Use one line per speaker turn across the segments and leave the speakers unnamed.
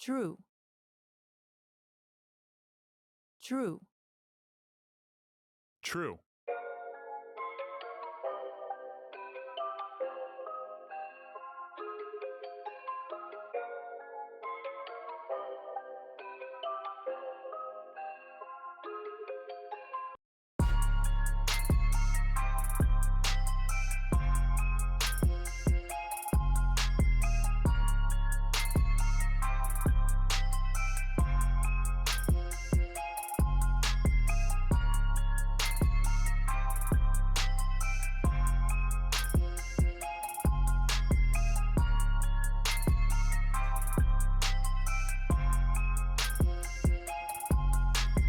True. True.
True.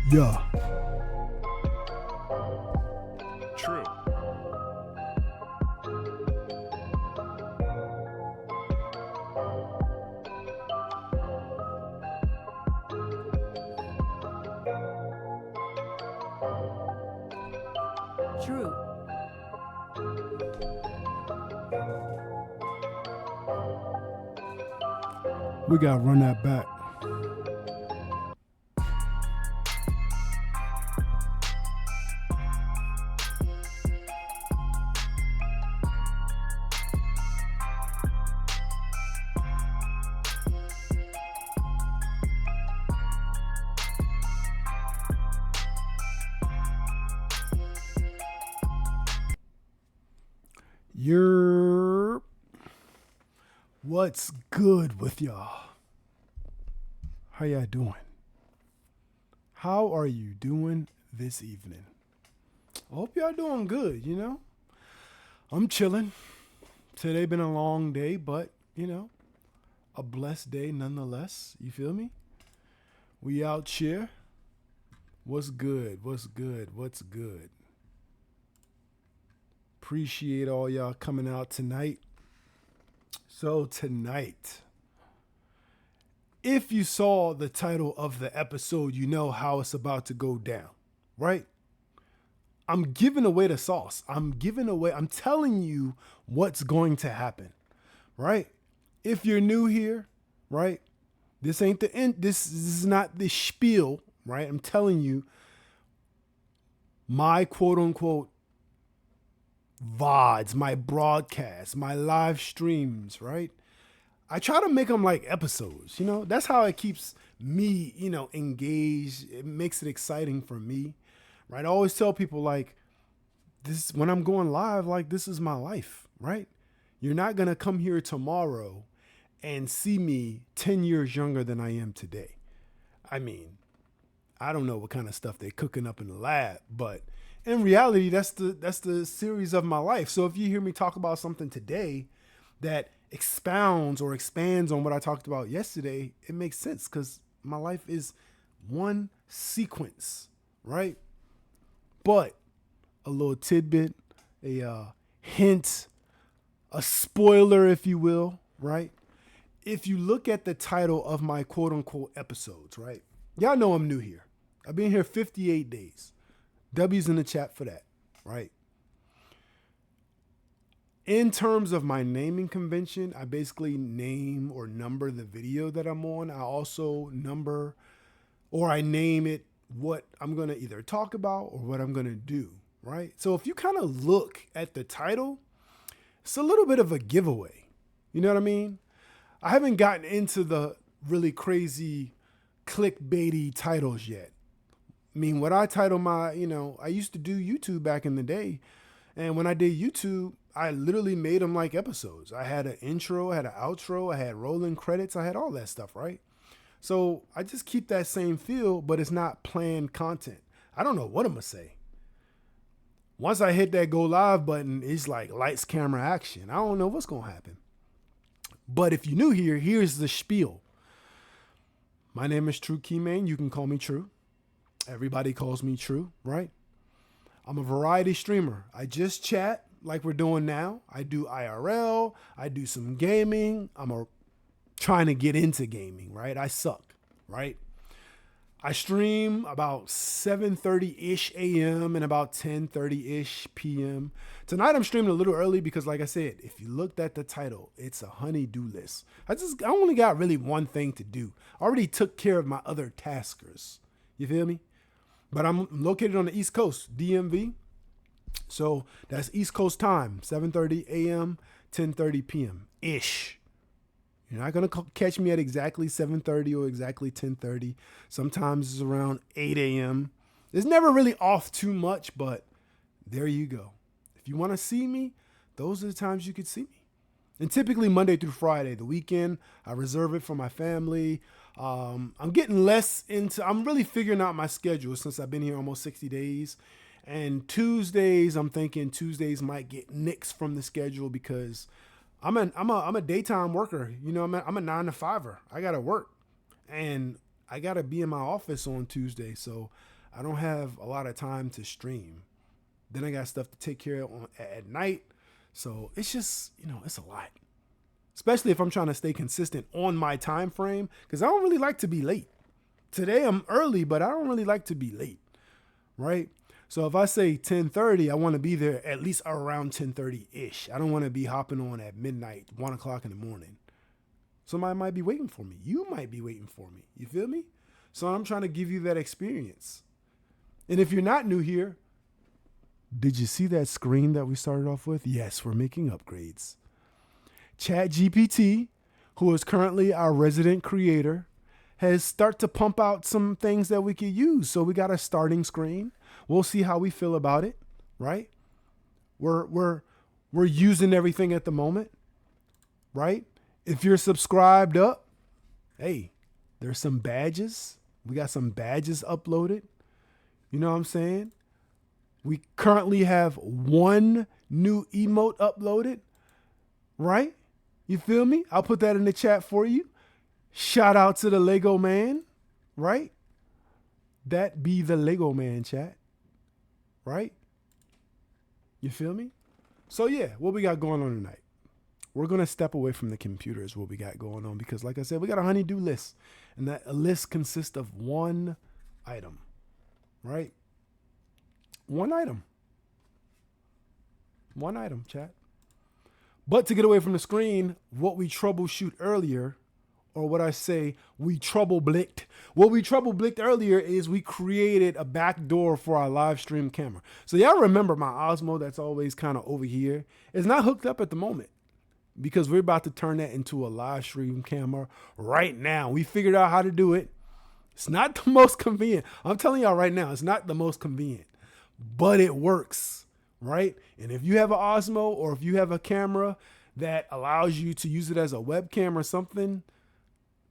Yeah.
True.
True.
We gotta run that back. You're what's good with y'all? How y'all doing? How are you doing this evening? I hope y'all doing good, I'm chilling. Today been a long day, but a blessed day nonetheless. You feel me? We out here. What's good? What's good? What's good? Appreciate all y'all coming out tonight. So tonight, if you saw the title of the episode, you know how it's about to go down, right? I'm giving away the sauce. I'm telling you what's going to happen, right? If you're new here, right? This ain't the end. This is not the spiel, right? I'm telling you my quote unquote VODs, my broadcasts, my live streams, right? I try to make them like episodes, That's how it keeps me, engaged. It makes it exciting for me, right? I always tell people like this when I'm going live, like this is my life, right? You're not going to come here tomorrow and see me 10 years younger than I am today. I mean, I don't know what kind of stuff they're cooking up in the lab, but in reality, that's the series of my life. So if you hear me talk about something today that expounds or expands on what I talked about yesterday, it makes sense because my life is one sequence, right? But a little tidbit, a hint, a spoiler, if you will, right? If you look at the title of my quote unquote episodes, right? Y'all know I'm new here. I've been here 58 days. W's in the chat for that, right? In terms of my naming convention, I basically name or number the video that I'm on. I also number or I name it what I'm going to either talk about or what I'm going to do, right? So if you kind of look at the title, it's a little bit of a giveaway. You know what I mean? I haven't gotten into the really crazy clickbaity titles yet. I mean, what I title my, I used to do YouTube back in the day. And when I did YouTube, I literally made them like episodes. I had an intro, I had an outro, I had rolling credits, I had all that stuff, right? So I just keep that same feel, but it's not planned content. I don't know what I'm going to say. Once I hit that go live button, it's like lights, camera, action. I don't know what's going to happen. But if you're new here, here's the spiel. My name is True Keymane. You can call me True. Everybody calls me True, right? I'm a variety streamer. I just chat like we're doing now. I do IRL. I do some gaming. Trying to get into gaming, right? I suck, right? I stream about 7:30-ish a.m. and about 10:30-ish p.m. Tonight I'm streaming a little early because, like I said, if you looked at the title, it's a honey-do list. I only got really one thing to do. I already took care of my other taskers. You feel me? But I'm located on the East Coast, DMV. So that's East Coast time, 7:30 a.m., 10:30 p.m. ish. You're not going to catch me at exactly 7:30 or exactly 10:30. Sometimes it's around 8 a.m. It's never really off too much, but there you go. If you want to see me, those are the times you could see me. And typically Monday through Friday. The weekend, I reserve it for my family. I'm getting less into, I'm really figuring out my schedule since I've been here almost 60 days. And Tuesdays, I'm thinking Tuesdays might get nixed from the schedule because I'm a daytime worker. You know, I'm a 9-to-5er. I gotta work, and I gotta be in my office on Tuesday, so I don't have a lot of time to stream. Then I got stuff to take care of at night, so it's just, it's a lot. Especially if I'm trying to stay consistent on my time frame, because I don't really like to be late. Today I'm early, but I don't really like to be late, right? So if I say 10:30, I want to be there at least around 10:30-ish. I don't want to be hopping on at midnight, 1 o'clock in the morning. Somebody might be waiting for me. You might be waiting for me. You feel me? So I'm trying to give you that experience. And if you're not new here, did you see that screen that we started off with? Yes, we're making upgrades. ChatGPT, who is currently our resident creator, has started to pump out some things that we could use. So we got a starting screen. We'll see how we feel about it, right? We're using everything at the moment, right? If you're subscribed up, hey, there's some badges. We got some badges uploaded. You know what I'm saying? We currently have one new emote uploaded, right? You feel me? I'll put that in the chat for you. Shout out to the Lego man, right? That be the Lego man, chat, right? You feel me? So yeah, what we got going on tonight? We're going to step away from the computers, what we got going on, because like I said, we got a honey-do list, and that list consists of one item, right? One item, chat. But to get away from the screen, what we troubleshoot earlier, or what I say, we trouble-blicked. What we trouble-blicked earlier is we created a back door for our live stream camera. So y'all remember my Osmo that's always kind of over here. It's not hooked up at the moment because we're about to turn that into a live stream camera right now. We figured out how to do it. It's not the most convenient. I'm telling y'all right now, it's not the most convenient, but it works, right? And if you have an Osmo or if you have a camera that allows you to use it as a webcam or something,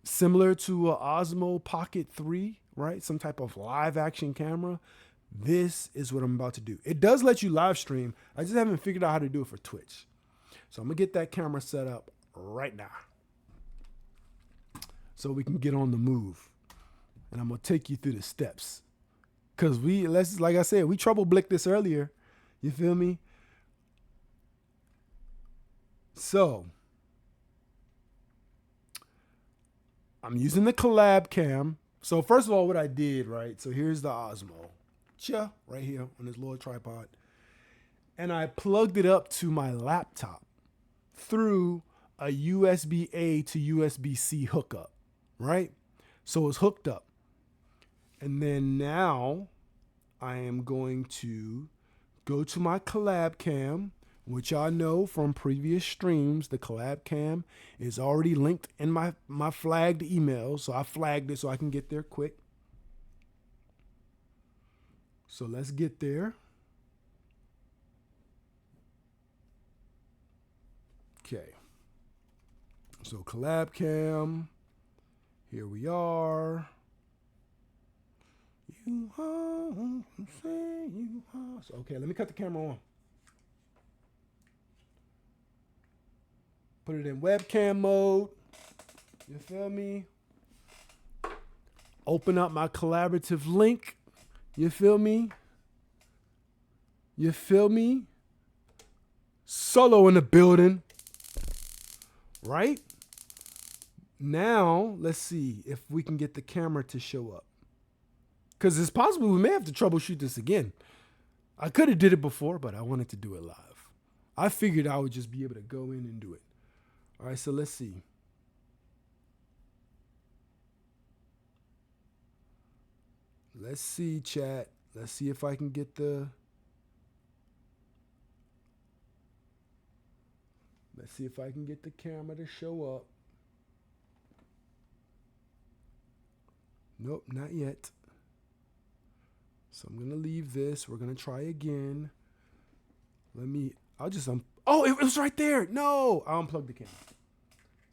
similar to an Osmo Pocket 3, right? Some type of live action camera. This is what I'm about to do. It does let you live stream. I just haven't figured out how to do it for Twitch. So I'm gonna get that camera set up right now so we can get on the move. And I'm gonna take you through the steps. Cause like I said, we trouble-blicked this earlier. You feel me? So I'm using the collab cam. So first of all, what I did, right? So here's the Osmo, right here on this little tripod. And I plugged it up to my laptop through a USB-A to USB-C hookup, right? So it's hooked up. And then now I am going to go to my collab cam, which I know from previous streams, the collab cam is already linked in my flagged email. So I flagged it so I can get there quick. So let's get there. Okay. So collab cam, here we are. You are, say you are. So, okay, let me cut the camera on. Put it in webcam mode. You feel me? Open up my collaborative link. You feel me? You feel me? Solo in the building. Right? Now, let's see if we can get the camera to show up. Because it's possible we may have to troubleshoot this again. I could have did it before, but I wanted to do it live. I figured I would just be able to go in and do it. All right, so let's see. Let's see, chat. Let's see if I can get the... Let's see if I can get the camera to show up. Nope, not yet. So I'm going to leave this. We're going to try again. I'll just, oh, it was right there. No, I unplugged the camera.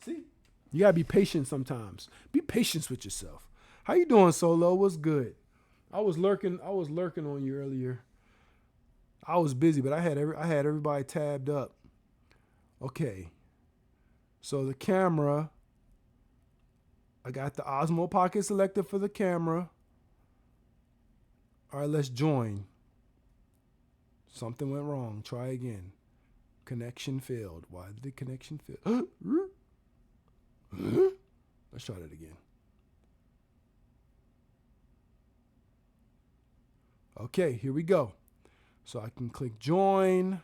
See? You got to be patient sometimes. Be patient with yourself. How you doing, Solo? What's good? I was lurking on you earlier. I was busy, but I had everybody tabbed up. Okay. So the camera, I got the Osmo Pocket selected for the camera. All right, let's join. Something went wrong. Try again. Connection failed. Why did the connection fail? Let's try that again. Okay, here we go. So I can click join.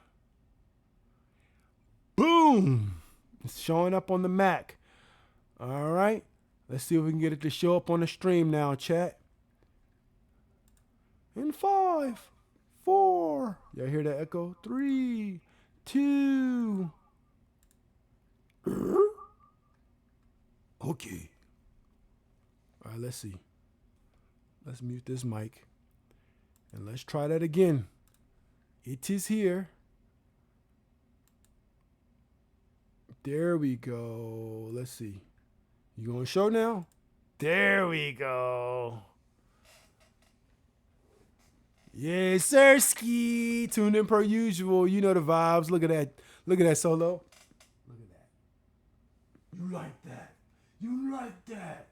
Boom! It's showing up on the Mac. All right. Let's see if we can get it to show up on the stream now, chat. In 5, 4. Y'all hear that echo? 3, 2. Okay. All right, let's see. Let's mute this mic. And let's try that again. It is here. There we go. Let's see. You going to show now? There we go. Yes, sir, ski. Tuned in per usual. You know the vibes. Look at that. Look at that, Solo. Look at that. You like that. You like that.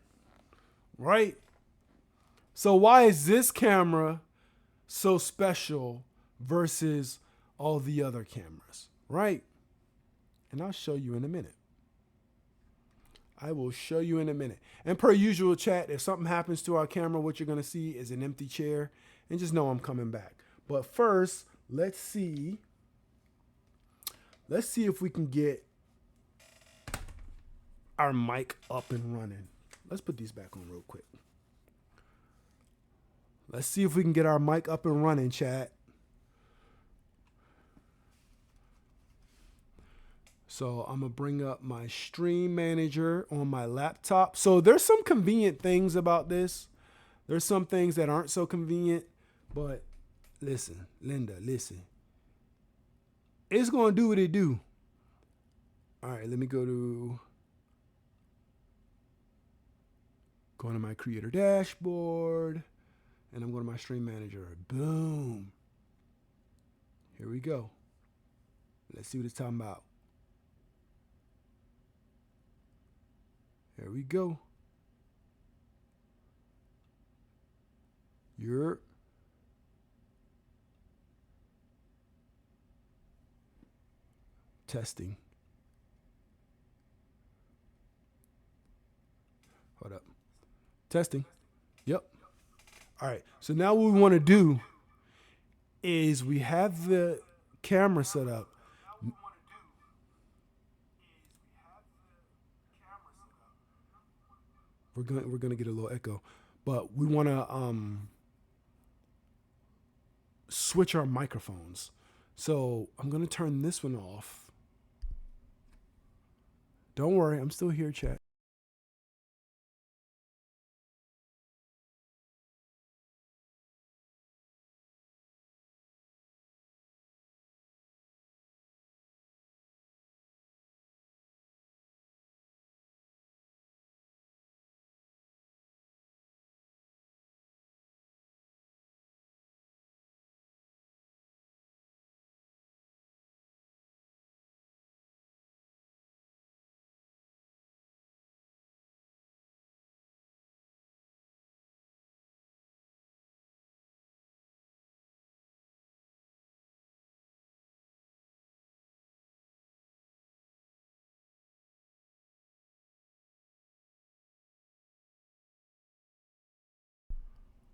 Right? So why is this camera so special versus all the other cameras? Right? And I'll show you in a minute. I will show you in a minute. And per usual, chat, if something happens to our camera, what you're going to see is an empty chair. And just know I'm coming back. But first, let's see. Let's see if we can get our mic up and running. Let's put these back on real quick. Let's see if we can get our mic up and running, chat. So I'm going to bring up my stream manager on my laptop. So there's some convenient things about this. There's some things that aren't so convenient. But listen, Linda, listen. It's going to do what it do. All right, let me go to my creator dashboard. And I'm going to my stream manager. Boom. Here we go. Let's see what it's talking about. There we go. You're testing. Hold up. Testing. Yep. All right. So now what we want to do is we have the camera set up. We're gonna get a little echo, but we want to switch our microphones. So I'm gonna turn this one off. Don't worry, I'm still here, chat.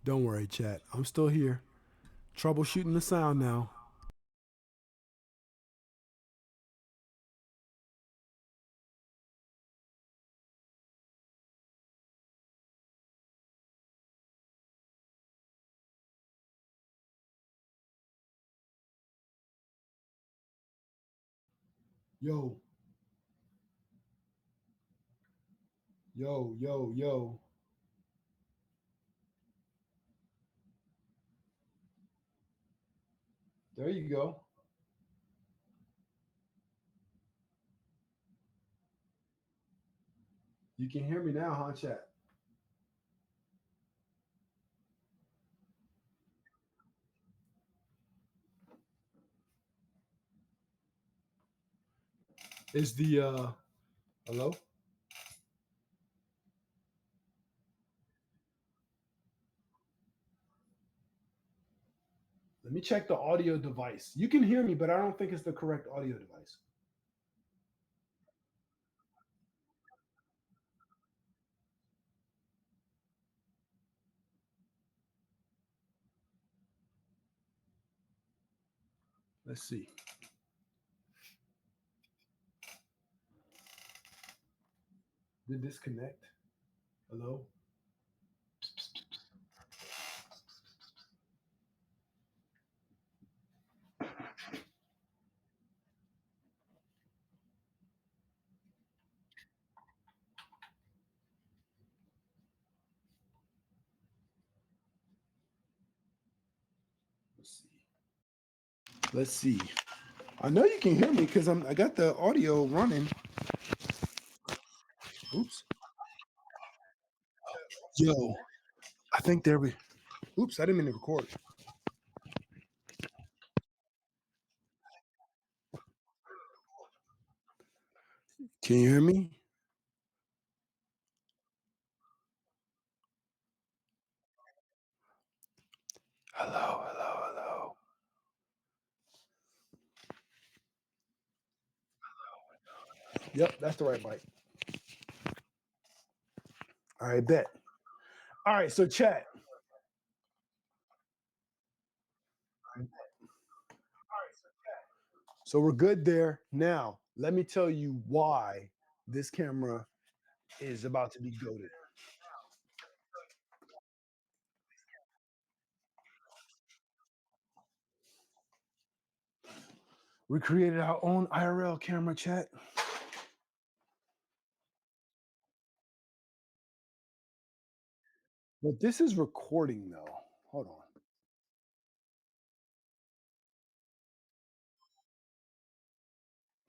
Don't worry, chat. I'm still here. Troubleshooting the sound now. Yo, yo. There you go. You can hear me now, huh, chat? Is the hello? Let me check the audio device. You can hear me, but I don't think it's the correct audio device. Let's see. Did this connect? Hello? Let's see. Let's see. I know you can hear me because I got the audio running. Oops. Yo, I think there we. Oops, I didn't mean to record. Can you hear me? Hello, hello, hello. Yep, that's the right mic. All right, bet. All right, so chat. So we're good there. Now, let me tell you why this camera is about to be goaded. We created our own IRL camera, chat. But this is recording though. Hold on.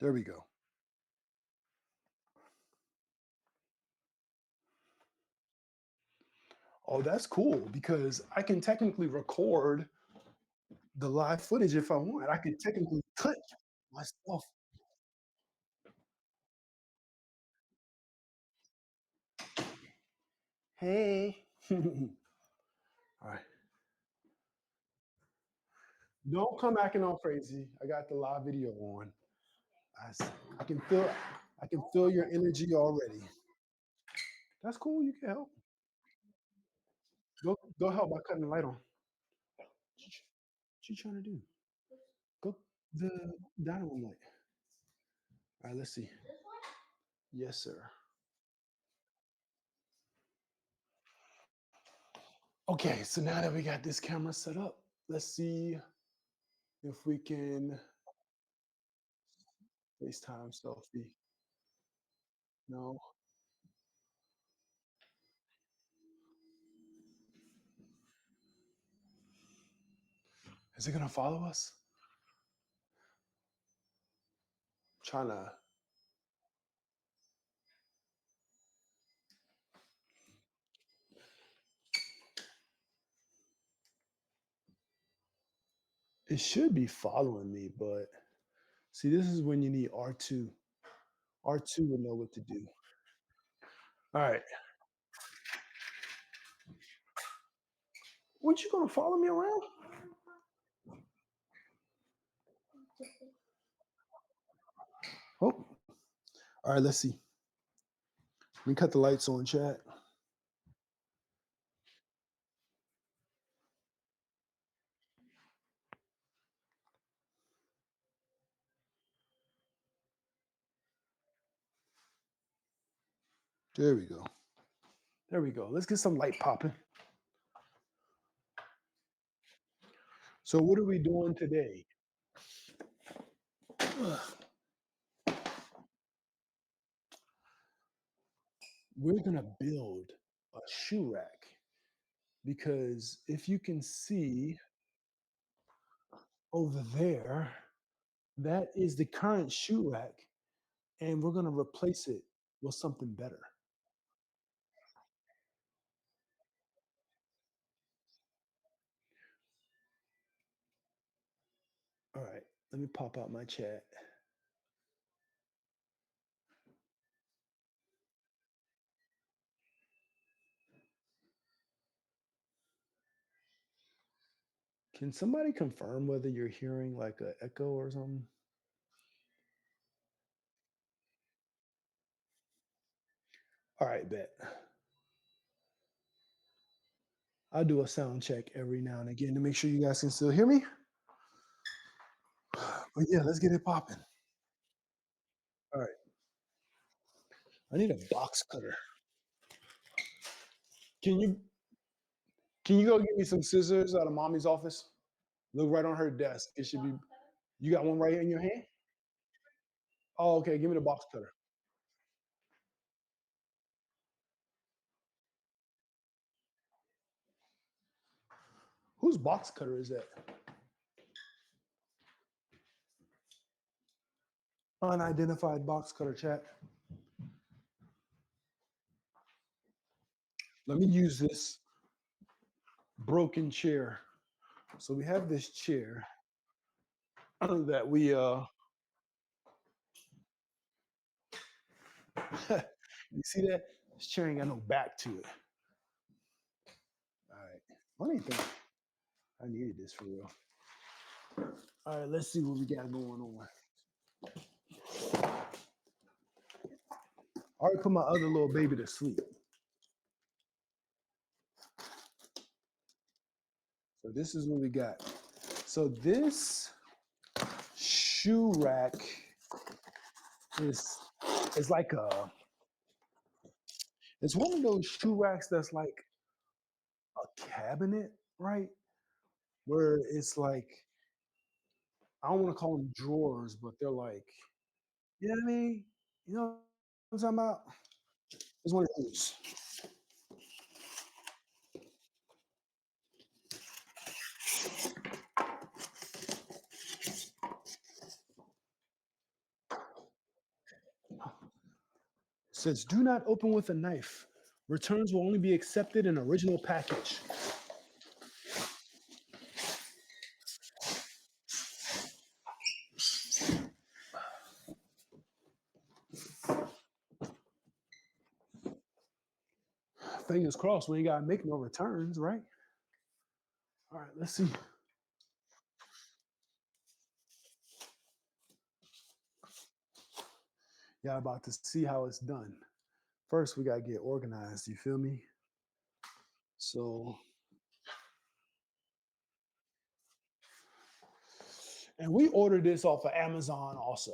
There we go. Oh, that's cool because I can technically record the live footage if I want. I can technically cut myself. Hey. All right. Don't come acting all crazy. I got the live video on. I, s- I can feel I can feel your energy already. That's cool. You can help. Go help by cutting the light on. What you trying to do? Go the dining room light. All right, let's see. Yes, sir. Okay, so now that we got this camera set up, let's see if we can FaceTime selfie. No. Is it gonna follow us? Trying to. It should be following me, but see, this is when you need R2. R2 would know what to do. All right. What you gonna follow me around? Oh, all right. Let's see. Let me cut the lights on, chat. There we go. There we go. Let's get some light popping. So, what are we doing today? We're going to build a shoe rack because if you can see over there, that is the current shoe rack, and we're going to replace it with something better. All right, let me pop out my chat. Can somebody confirm whether you're hearing like a echo or something? All right, bet. I'll do a sound check every now and again to make sure you guys can still hear me. But yeah, let's get it popping. All right, I need a box cutter. Can you can you go get me some scissors out of mommy's office? Look right on her desk. It should be. You got one right in your hand? Oh, okay. Give me the box cutter. Whose box cutter is that? Unidentified box cutter chat. Let me use this broken chair. So we have this chair that we you see that? This chair ain't got no back to it. All right. I didn't think I needed this for real. All right, let's see what we got going on. I already put my other little baby to sleep. So this is what we got. So this shoe rack is is like a it's one of those shoe racks that's like a cabinet, right? Where it's like I don't want to call them drawers, but they're like, you know what I mean? You know what I'm talking about? It's one of those. It says do not open with a knife. Returns will only be accepted in original package. Fingers crossed, we ain't gotta make no returns, right? All right, let's see. Y'all about to see how it's done. First, we gotta get organized. You feel me? So, and we ordered this off of Amazon also.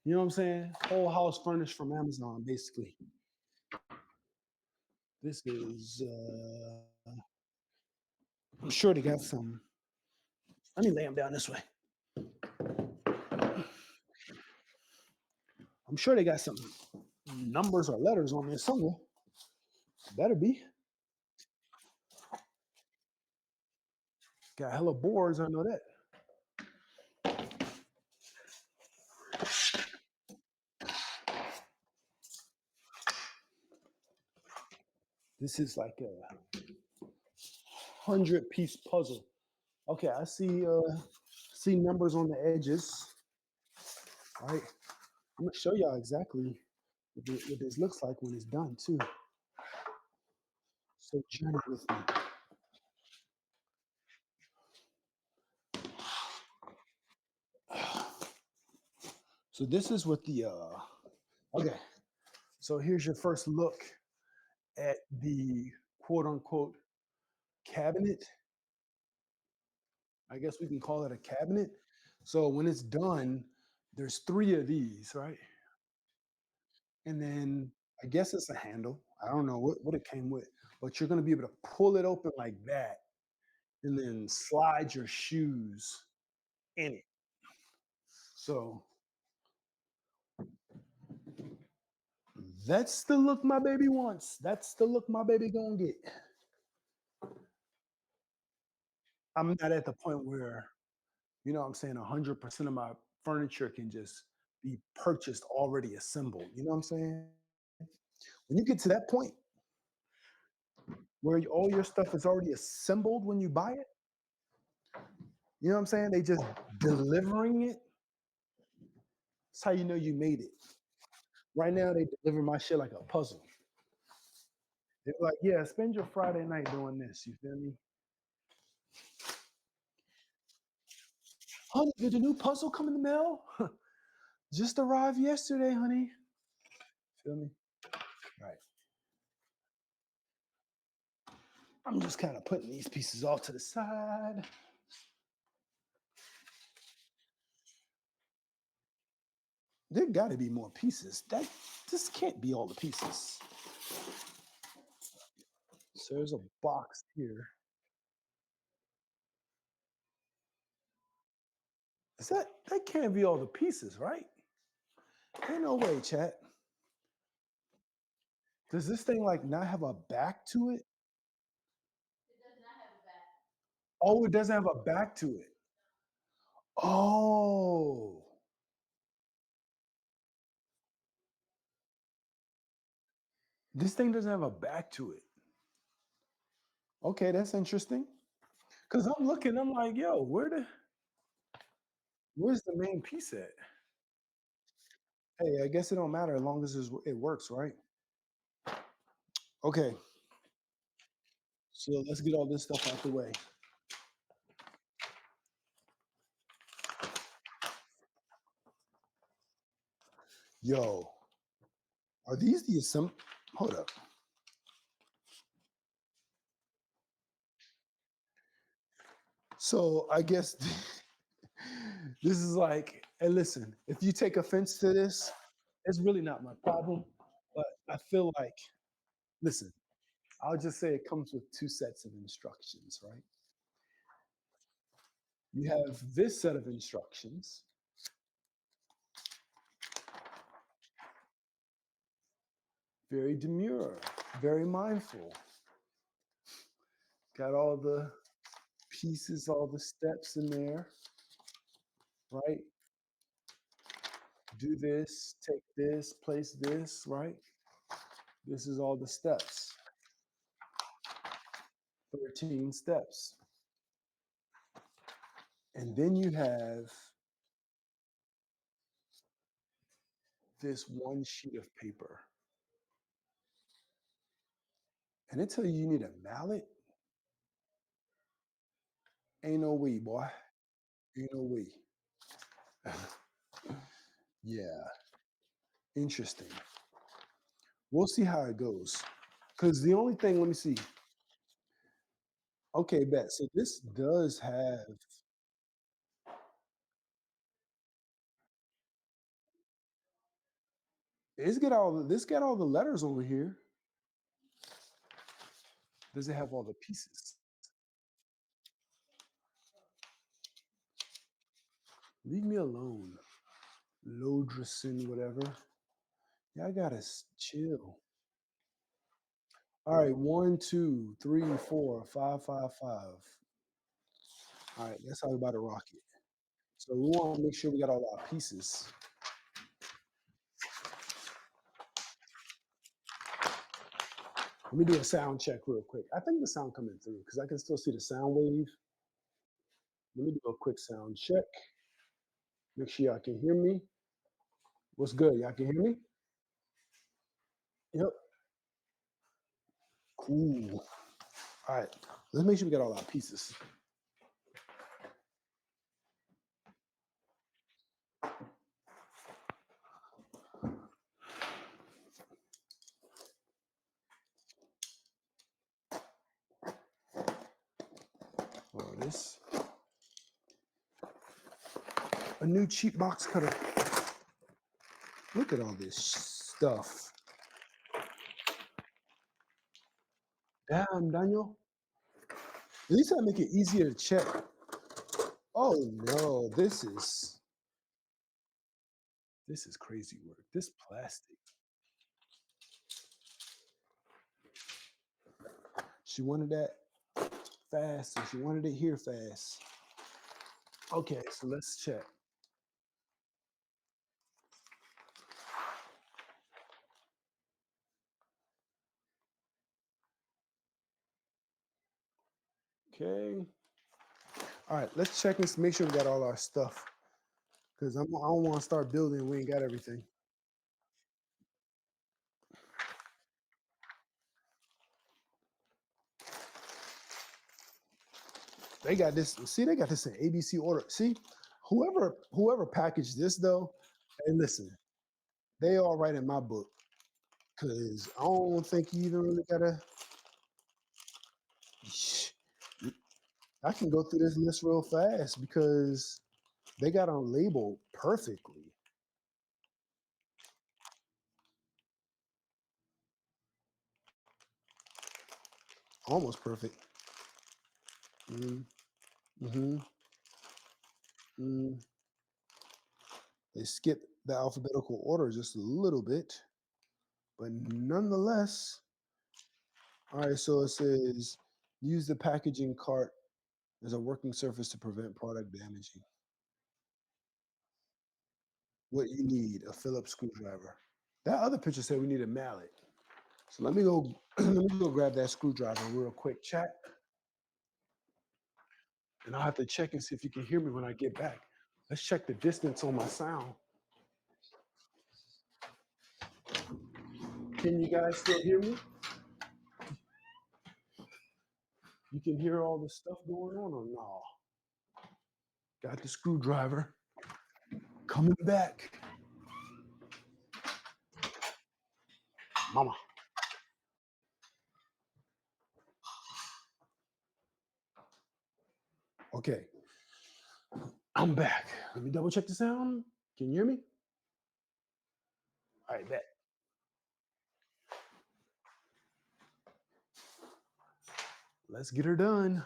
You know what I'm saying? Whole house furnished from Amazon, basically. This is, I'm sure they got some. Let me lay them down this way. I'm sure they got some numbers or letters on there somewhere. Better be. Got hella boards, I know that. This is like a 100-piece puzzle. Okay, I see numbers on the edges. All right, I'm gonna show y'all exactly what this looks like when it's done too. So journey with me. So this is what the okay. So here's your first look at the quote unquote cabinet. I guess we can call it a cabinet. So when it's done, there's three of these, right? And then I guess it's a handle. I don't know what it came with, but you're gonna be able to pull it open like that and then slide your shoes in it. So that's the look my baby wants. That's the look my baby gonna get. I'm not at the point where, you know what I'm saying, 100% of my furniture can just be purchased already assembled. You know what I'm saying? When you get to that point where all your stuff is already assembled when you buy it, you know what I'm saying? They just delivering it. That's how you know you made it. Right now, they deliver my shit like a puzzle. They're like, yeah, spend your Friday night doing this. You feel me? Honey, did the new puzzle come in the mail? Just arrived yesterday, honey. Feel me? Right. I'm just kind of putting these pieces off to the side. There got to be more pieces. That this can't be all the pieces. So there's a box here. Is that can't be all the pieces, right? Ain't no way, chat. Does this thing like not have a back to it? Oh, it doesn't have a back to it. Oh, this thing doesn't have a back to it. Okay, that's interesting. Cause I'm looking, I'm like, yo, where's the main piece at? Hey, I guess it don't matter as long as it works, right? Okay, so let's get all this stuff out the way. Yo, are these the hold up. So I guess this is like, hey, listen, if you take offense to this, it's really not my problem. But I feel like, listen, I'll just say it comes with two sets of instructions, right? You have this set of instructions, very demure, very mindful, got all the pieces, all the steps in there, right? Do this, take this, place this, right? This is all the steps, 13 steps. And then you have this one sheet of paper. And they tell you need a mallet? Ain't no way, boy. Ain't no way. Yeah, interesting. We'll see how it goes. Because the only thing, let me see. Okay, bet. So this does have, this got all the letters on here. Does it have all the pieces? Leave me alone. Lodrison, whatever. Yeah, I gotta chill. All right, 1, 2, 3, 4, 5, 5, 5. All right, that's how we about to rock it. So we want to make sure we got all our pieces. Let me do a sound check real quick. I think the sound coming through because I can still see the sound wave. Let me do a quick sound check. Make sure y'all can hear me. What's good? Y'all can hear me? Yep. Cool. All right. Let's make sure we got all our pieces. Oh, this. A new cheap box cutter. Look at all this stuff. Damn, Daniel. At least I make it easier to check. Oh no, this is crazy work. This plastic. She wanted that fast, and she wanted it here fast. Okay, so let's check. Okay. All right, let's check and make sure we got all our stuff. Because I don't want to start building and we ain't got everything. They got this. See, they got this in ABC order. See, whoever packaged this though, and listen, they all right in my book. Cause I don't think you even really gotta. I can go through this list real fast because they got them labeled perfectly, almost perfect. Mm, hmm mm. They skip the alphabetical order just a little bit, but nonetheless. All right, so it says use the packaging cart as a working surface to prevent product damaging. What you need, a Phillips screwdriver. That other picture said we need a mallet. So let me go let me go grab that screwdriver real quick, chat. And I'll have to check and see if you can hear me when I get back. Let's check the distance on my sound. Can you guys still hear me? You can hear all the stuff going on or no? Got the screwdriver. Coming back. Mama. Okay, I'm back. Let me double check the sound. Can you hear me? All right, bet. Let's get her done.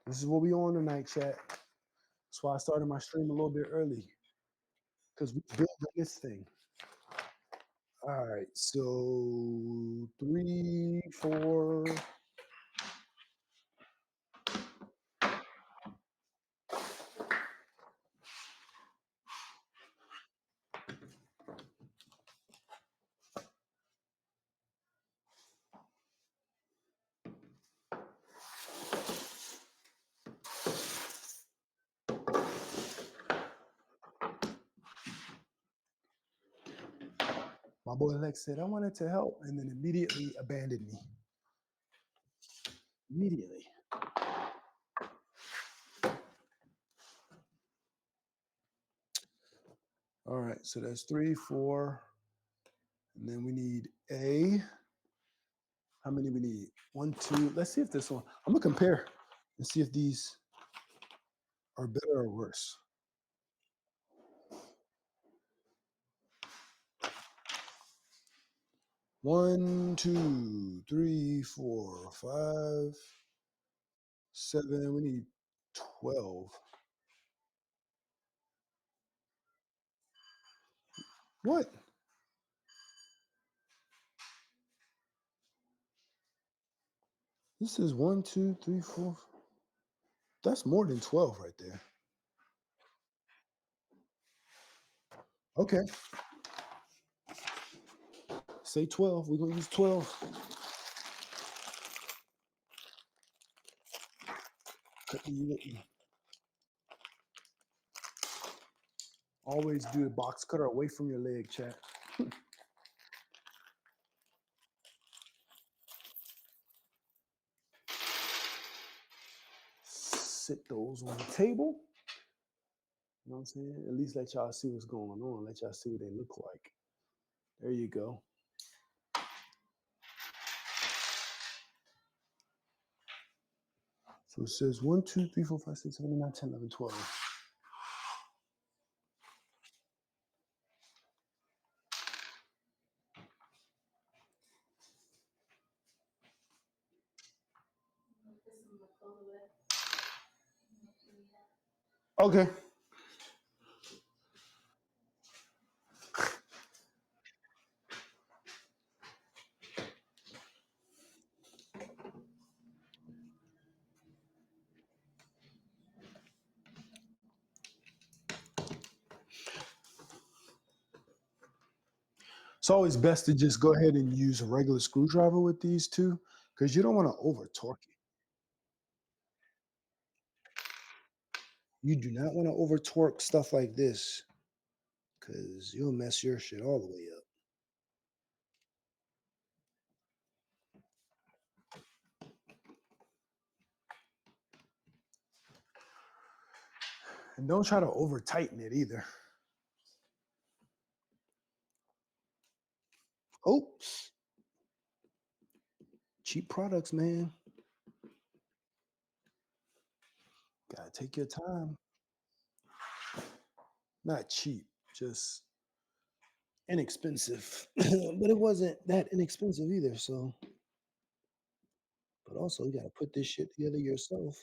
This is what we on tonight, chat. That's why I started my stream a little bit early. Because we built this thing. All right, so 3, 4. My boy Lex said, I wanted to help, and then immediately abandoned me. Immediately. All right, so that's 3, 4. And then we need A. How many we need? 1, 2. Let's see if this one. I'm gonna compare and see if these are better or worse. 1, 2, 3, 4, 5, 7. We need 12. What? This is 1, 2, 3, 4. That's more than 12 right there. Okay. Say 12. We're gonna use 12. Always do the box cutter away from your leg, chat. Sit those on the table. You know what I'm saying? At least let y'all see what's going on. Let y'all see what they look like. There you go. So it says 1, 2, 3, 4, 5, 6, 7, 8, 9, 10, 11, 12. Okay. It's always best to just go ahead and use a regular screwdriver with these two because you don't want to over torque it. You do not want to over torque stuff like this because you'll mess your shit all the way up. And don't try to over tighten it either. Oops. Cheap products, man. Gotta take your time. Not cheap, just inexpensive. But it wasn't that inexpensive either, so but also you gotta put this shit together yourself.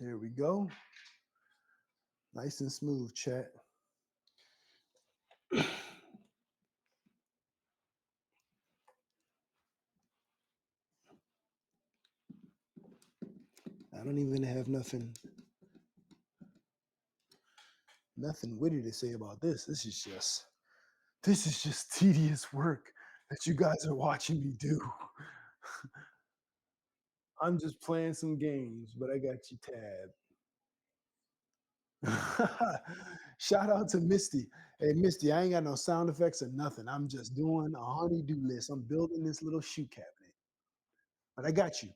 There we go. Nice and smooth, chat. I don't even have nothing witty to say about this. This is just tedious work that you guys are watching me do. I'm just playing some games, but I got you tabbed. Shout out to Misty. Hey, Misty, I ain't got no sound effects or nothing. I'm just doing a honeydew list. I'm building this little shoe cabinet, but I got you.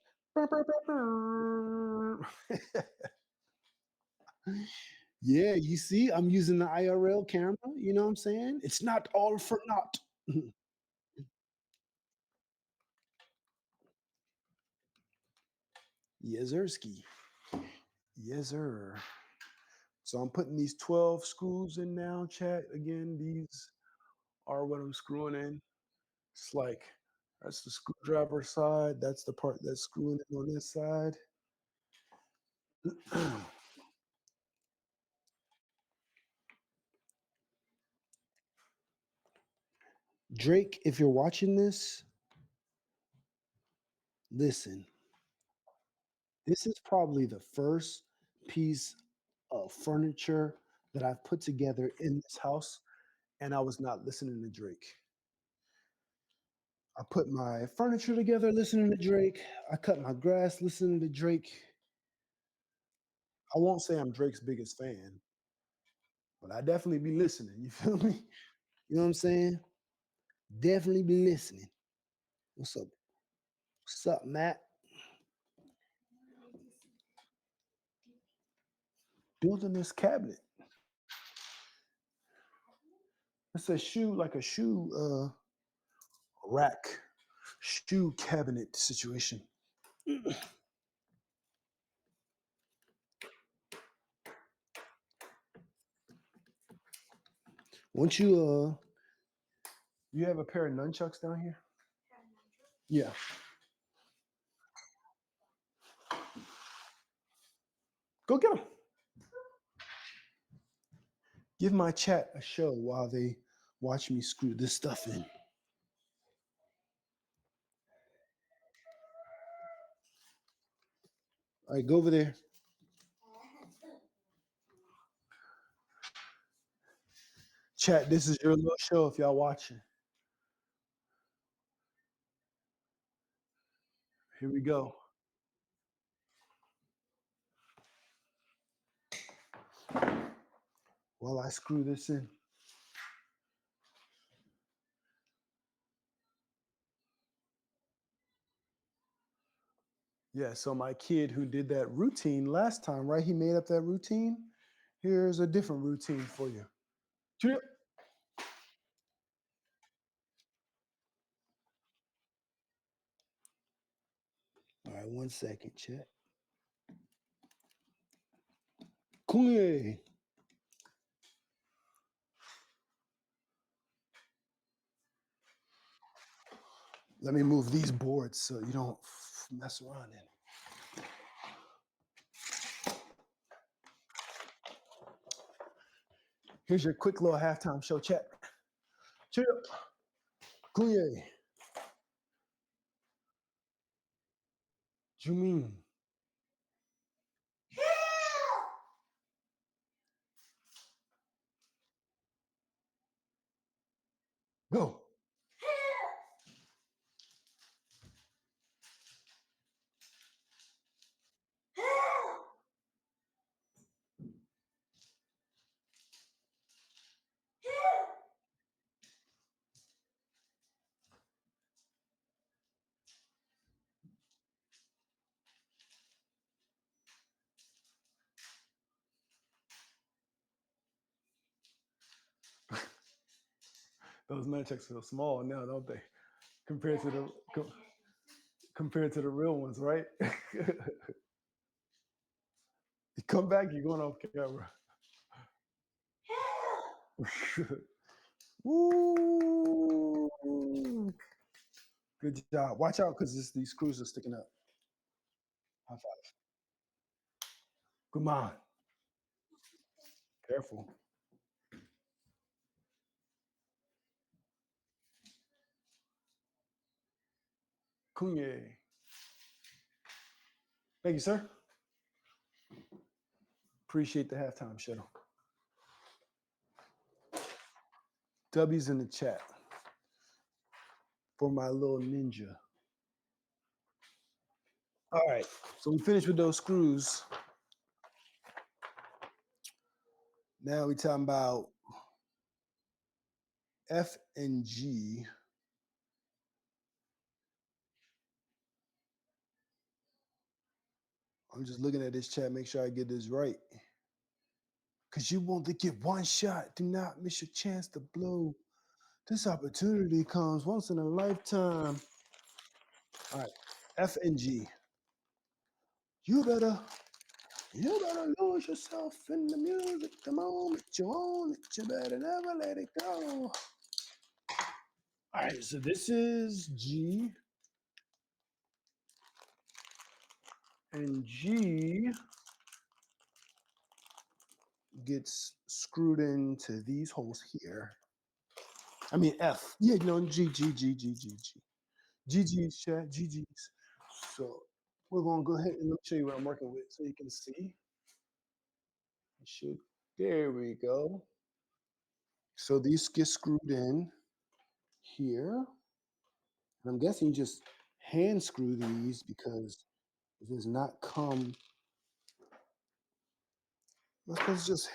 Yeah, you see, I'm using the IRL camera. You know what I'm saying? It's not all for naught. Yezerski. Yes, sir. So I'm putting these 12 screws in now, chat. Again, these are what I'm screwing in. It's like that's the screwdriver side. That's the part that's screwing in on this side. Drake, if you're watching this, listen. This is probably the first piece of furniture that I've put together in this house, and I was not listening to Drake. I put my furniture together listening to Drake. I cut my grass listening to Drake. I won't say I'm Drake's biggest fan, but I definitely be listening. You feel me? You know what I'm saying? Definitely be listening. What's up? What's up, Matt? Building this cabinet. It's a shoe, like a shoe rack, shoe cabinet situation. Once you have a pair of nunchucks down here? Yeah. Go get them. Give my chat a show while they watch me screw this stuff in. All right, go over there. Chat, this is your little show if y'all watching. Here we go. While I screw this in. Yeah, so my kid who did that routine last time, right? He made up that routine. Here's a different routine for you. Cheer. All right, 1 second, chat. Kunye. Let me move these boards so you don't mess around in it. Here's your quick little halftime show, chat. Cheer. Kunye. Jumin. Go. Those nunchucks feel small now, don't they? Compared to the real ones, right? You come back, you're going off camera. Woo! Good job. Watch out because these screws are sticking up. High five. Come on. Careful. Kunye. Thank you, sir. Appreciate the halftime shuttle. W's in the chat for my little ninja. All right. So we finished with those screws. Now we're talking about F and G. I'm just looking at this chat, make sure I get this right. Because you want to get one shot. Do not miss your chance to blow. This opportunity comes once in a lifetime. All right. F and G. You better lose yourself in the music the moment you own it. You better never let it go. All right, so this is G. And G gets screwed into these holes here. I mean F. Yeah, no, G, G, G, G, G, G. GG's chat, GG's. So we're gonna go ahead and let me show you what I'm working with so you can see. There we go. So these get screwed in here. And I'm guessing you just hand screw these because it does not come. Let's just.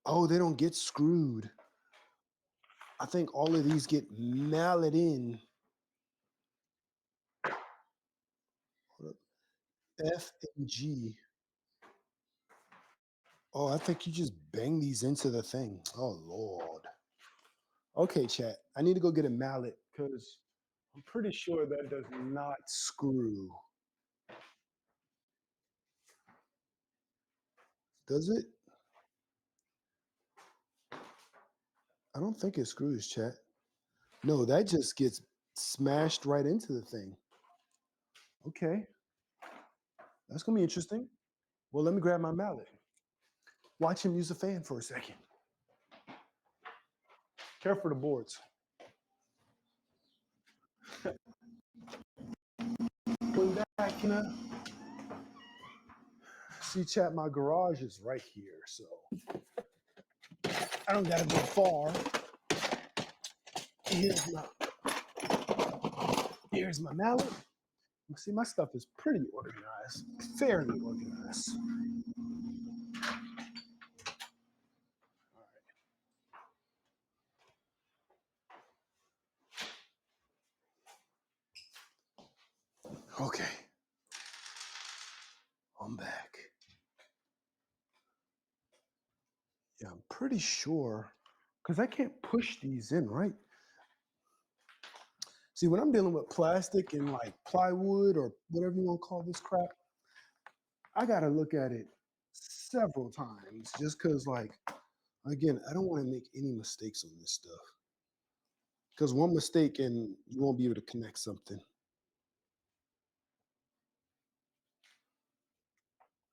Oh, they don't get screwed. I think all of these get mallet in. F and G. Oh, I think you just bang these into the thing. Oh, Lord. Okay, chat. I need to go get a mallet because I'm pretty sure that does not screw. Does it? I don't think it screws, chat. No, that just gets smashed right into the thing. Okay. That's going to be interesting. Well, let me grab my mallet. Watch him use a fan for a second. Care for the boards. Going back, see, chat, my garage is right here, so I don't gotta go far. Here's my mallet. You see, my stuff is pretty organized, fairly organized. Okay, I'm back. Yeah, I'm pretty sure because I can't push these in, right? See, when I'm dealing with plastic and like plywood or whatever you want to call this crap, I got to look at it several times just because, like, again, I don't want to make any mistakes on this stuff because one mistake and you won't be able to connect something.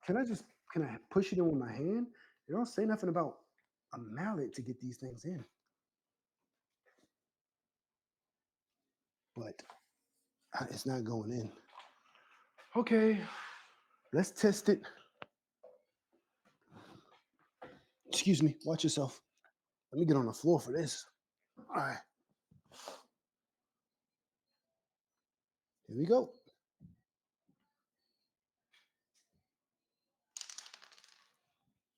Can I just can I push it in with my hand? They don't say nothing about a mallet to get these things in, but it's not going in. Okay, let's test it. Excuse me. Watch yourself. Let me get on the floor for this. All right, here we go.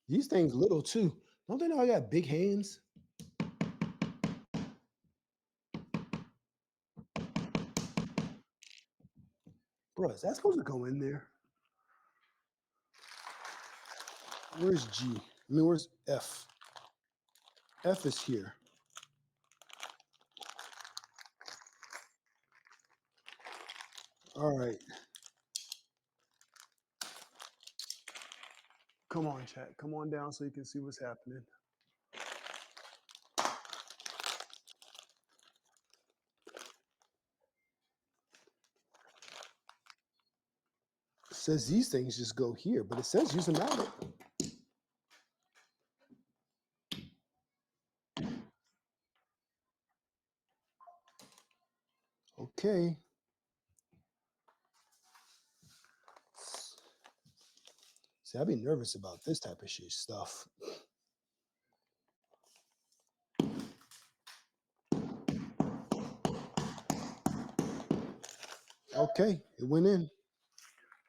These things little too. Don't they know I got big hands? Bro, is that supposed to go in there? Where's G? I mean, where's F? F is here. All right. Come on, chat. Come on down so you can see what's happening. It says these things just go here, but it says use a mallet. Okay. See, I'd be nervous about this type of shit stuff. Okay, it went in.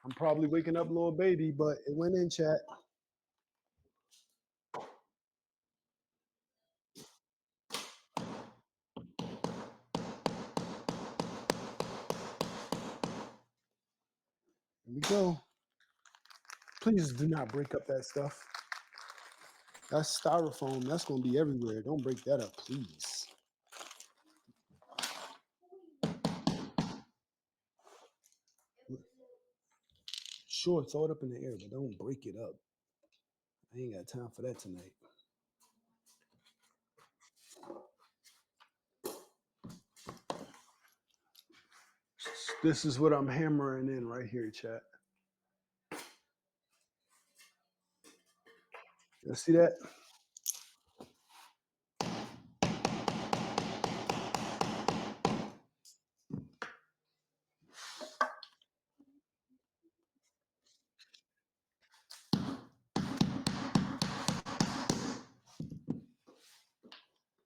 I'm probably waking up little baby, but it went in, chat. Here we go. Please do not break up that stuff. That's styrofoam. That's going to be everywhere. Don't break that up, please. Sure, throw it up in the air, but don't break it up. I ain't got time for that tonight. This is what I'm hammering in right here, chat. You see that?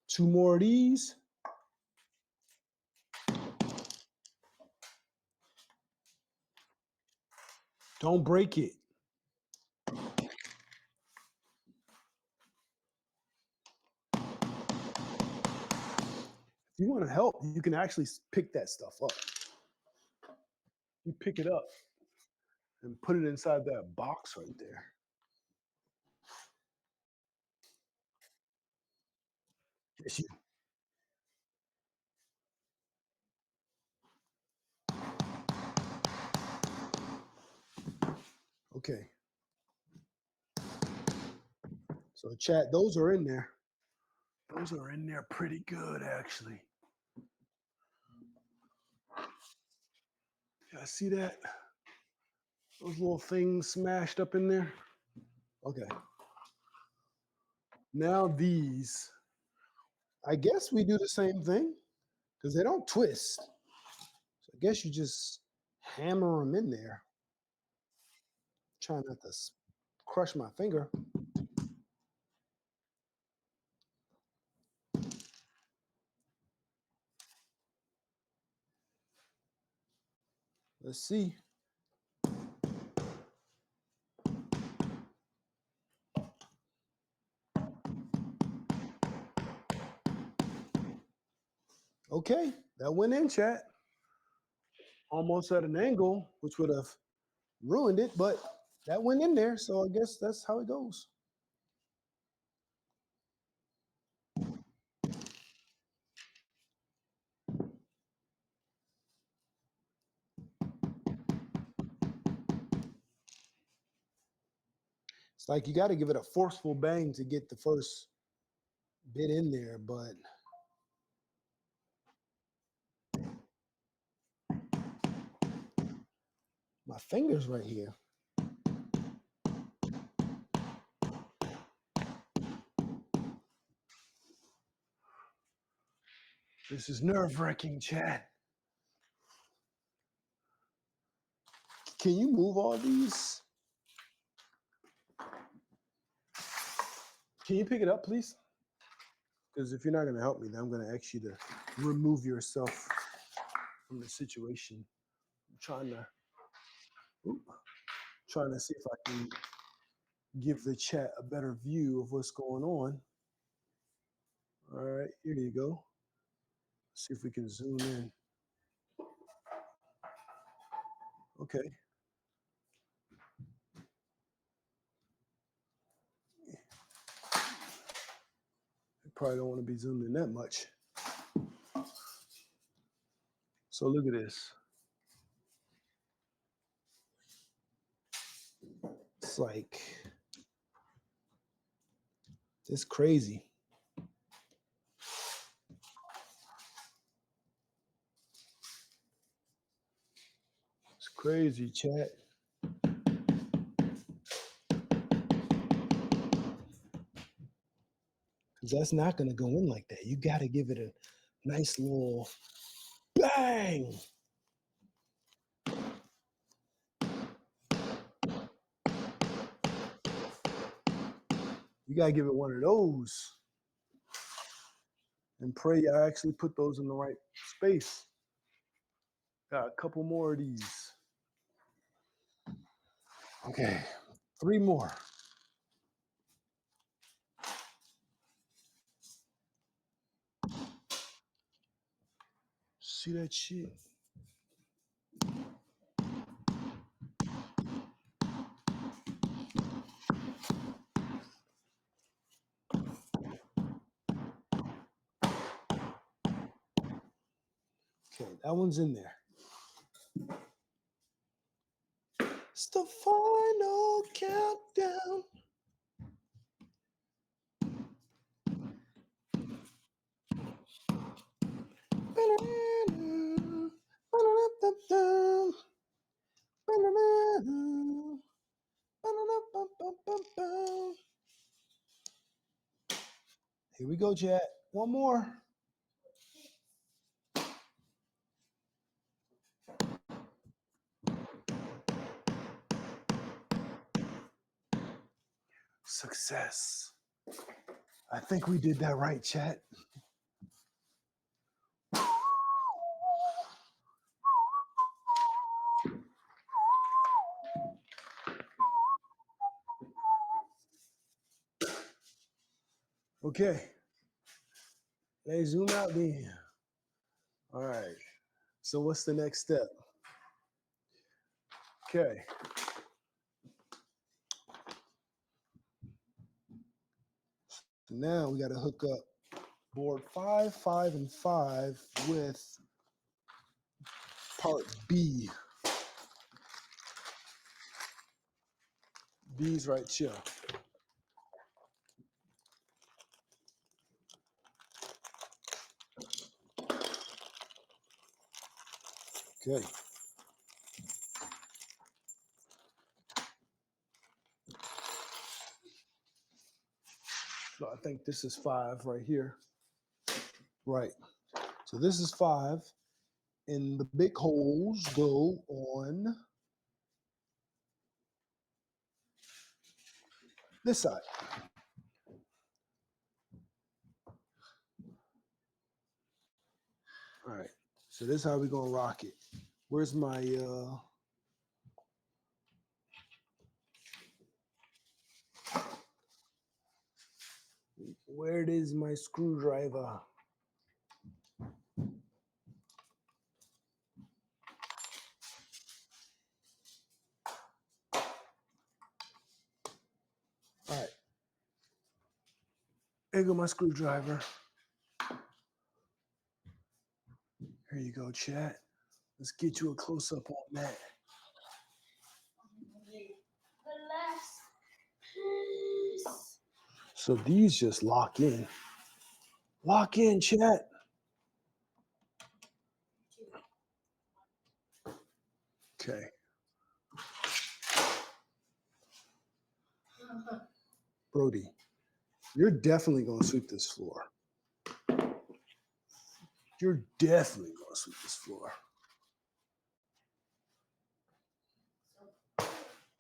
Two more of these. Don't break it. If you want to help, you can actually pick that stuff up. You pick it up and put it inside that box right there. Yes, you. Okay. So chat, those are in there. Those are in there pretty good, actually. Yeah, see that? Those little things smashed up in there. Okay. Now these, I guess we do the same thing because they don't twist. So I guess you just hammer them in there. Try not to crush my finger. Let's see. Okay, that went in, chat. almost at an angle, which would have ruined it, but that went in there. So I guess that's how it goes. It's like you got to give it a forceful bang to get the first bit in there, but my finger's right here. This is nerve-wracking, chat. Can you move all these? Can you pick it up, please? Because if you're not going to help me, then I'm going to ask you to remove yourself from the situation. I'm trying to see if I can give the chat a better view of what's going on. All right, here you go. See if we can zoom in. Okay. I probably don't want to be zoomed in that much. So look at this. It's like, it's crazy. It's crazy, chat. Because that's not going to go in like that. You got to give it a nice little bang. You got to give it one of those. And pray I actually put those in the right space. Got a couple more of these. Okay, 3 more. See that shit? Okay, that one's in there. It's the final countdown. Here we go, chat. One more. Success. I think we did that right, chat. Okay. Let's zoom out then. All right. So what's the next step? Okay. So now we got to hook up board 5, 5, and 5 with part B. B's right here. Okay. So I think this is 5 right here. Right. So this is 5. And the big holes go on this side. All right. So this is how we're going to rock it. Where's my where is my screwdriver? Here go my screwdriver. Here you go, chat. Let's get you a close-up on that.
The last piece.
So these just lock in. Lock in, chat. Okay. Brody, you're definitely going to sweep this floor. You're definitely going to sweep this floor.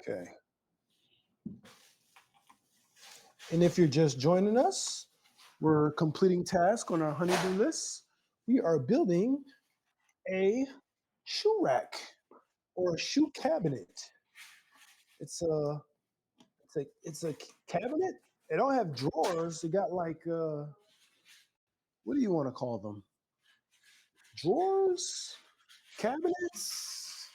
Okay. And if you're just joining us, we're completing task on our Honeydo List. We are building a shoe rack or a shoe cabinet. It's a cabinet. It don't have drawers. It got like what do you want to call them? Drawers, cabinets,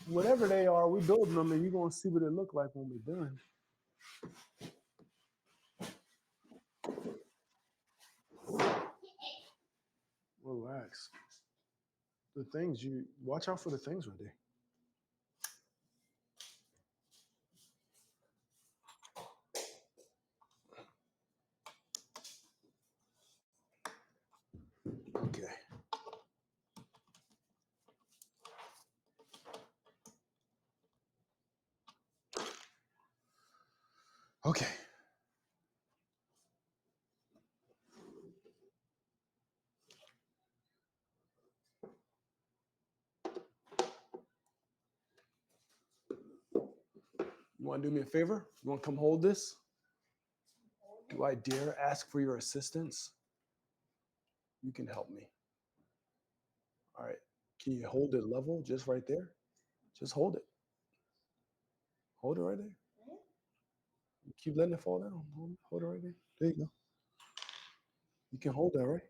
whatever they are. We're building them, and you're gonna see what it look like when we're done. Relax. The things you watch out for the things right there. Okay. Okay. You want to do me a favor? You want to come hold this? Do I dare ask for your assistance? You can help me. All right. Can you hold it level just right there? Just hold it. Hold it right there. Keep letting it fall down. Hold it right there. There you go. You can hold that, right?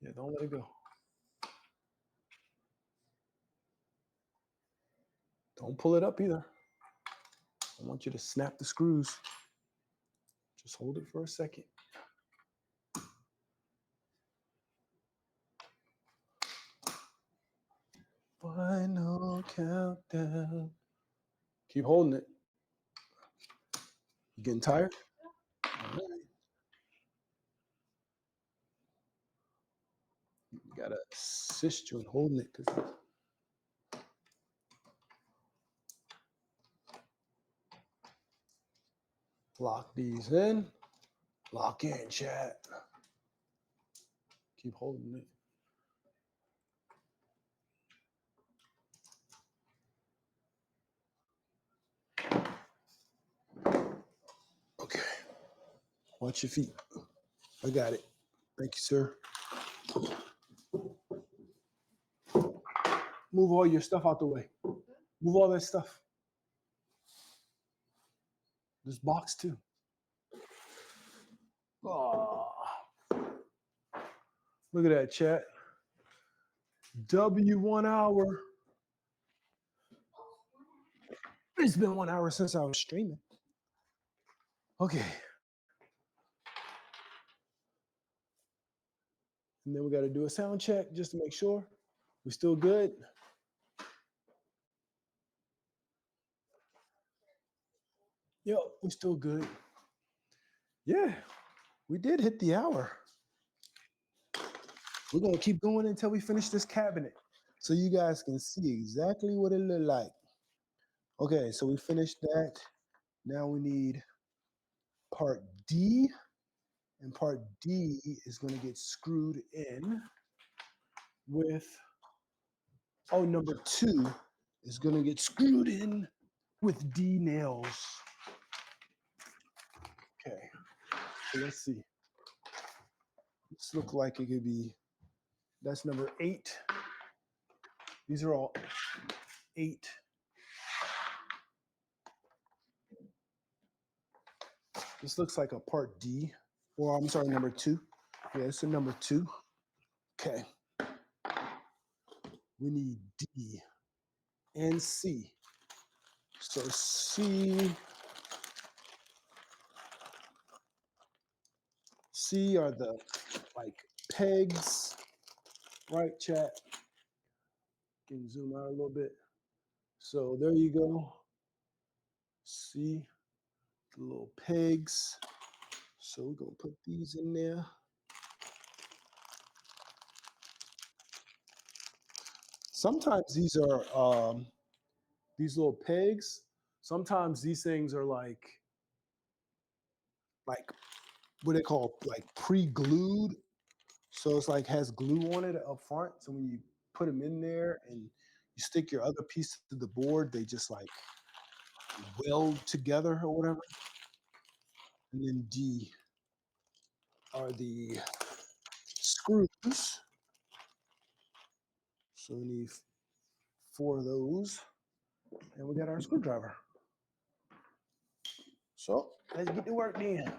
Yeah, don't let it go. Don't pull it up either. I want you to snap the screws. Just hold it for a second. Final countdown. Keep holding it. You getting tired? All right. You gotta assist you in holding it. Lock these in. Lock in, chat. Keep holding it. Okay. Watch your feet. I got it. Thank you, sir. Move all your stuff out the way. Move all that stuff. This box too. Oh. Look at that, chat. W1 hour. It's been 1 hour since I was streaming. Okay. And then we got to do a sound check just to make sure we're still good. Yep, we're still good. Yeah, we did hit the hour. We're going to keep going until we finish this cabinet so you guys can see exactly what it look like. Okay, so we finished that. Now we need part D, and part D is going to get screwed in with, number 2 is going to get screwed in with D nails. Okay, so let's see. This looks like it could be, that's number 8. These are all 8. This looks like a part D, or I'm sorry, number 2. Yeah, it's a number 2. Okay. We need D and C. So C see are the like pegs, right, chat? Can zoom out a little bit. So there you go. See the little pegs. So we're gonna put these in there. Sometimes these little pegs. Sometimes these things are like what they call like pre-glued. So it's like has glue on it up front. So when you put them in there and you stick your other piece to the board, they just like weld together or whatever. And then D are the screws. So we need 4 of those. And we got our screwdriver. So let's get to work then.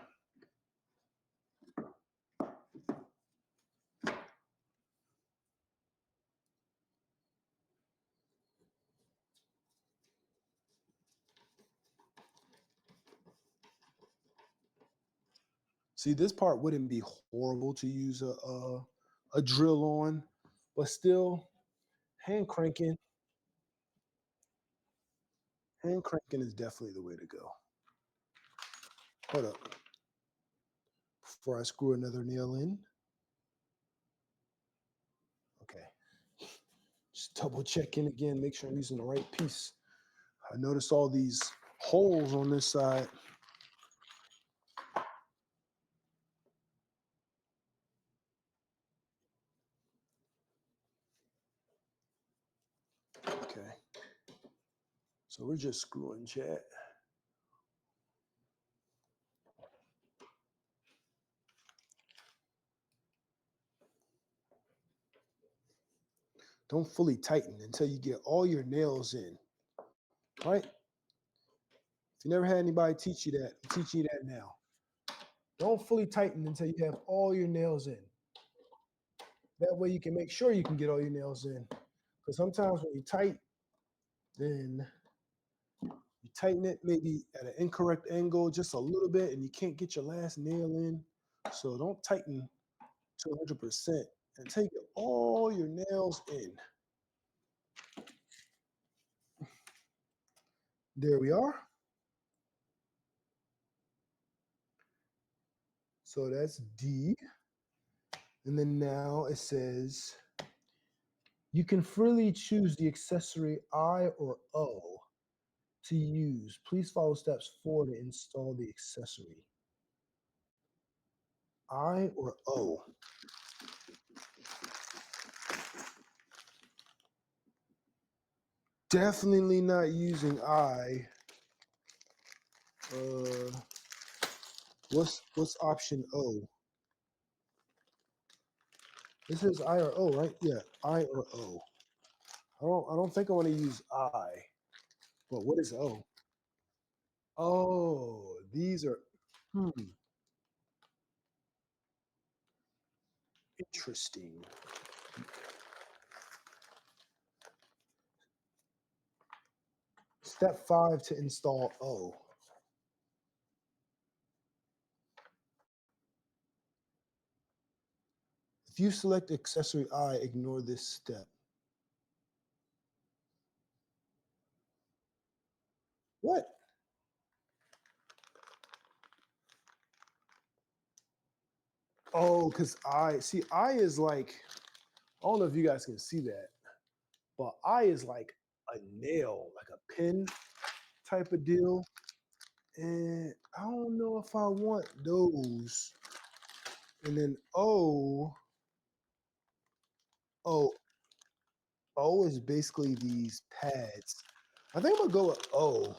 See, this part wouldn't be horrible to use a drill on, but still, hand cranking, hand cranking is definitely the way to go. Hold up, before I screw another nail in. Okay, just double check in again, make sure I'm using the right piece. I noticed all these holes on this side. Okay, so we're just screwing, chat. Don't fully tighten until you get all your nails in, right? If you never had anybody teach you that, I'm teaching you that now. Don't fully tighten until you have all your nails in. That way you can make sure you can get all your nails in. Because sometimes when you tight, then you tighten it maybe at an incorrect angle just a little bit and you can't get your last nail in. So don't tighten to 100% until you get all your nails in. There we are. So that's D. And then now it says, you can freely choose the accessory I or O to use. Please follow steps 4 to install the accessory. I or O? Definitely not using I. What's option O? This is I or O, right? Yeah, I or O. I don't think I want to use I. But what is O? Oh, these are interesting. Step 5 to install O. If you select accessory I, ignore this step. What? Oh, because I is like, I don't know if you guys can see that, but I is like a nail, like a pin type of deal. And I don't know if I want those. And then oh, O is basically these pads. I think I'm gonna go with O.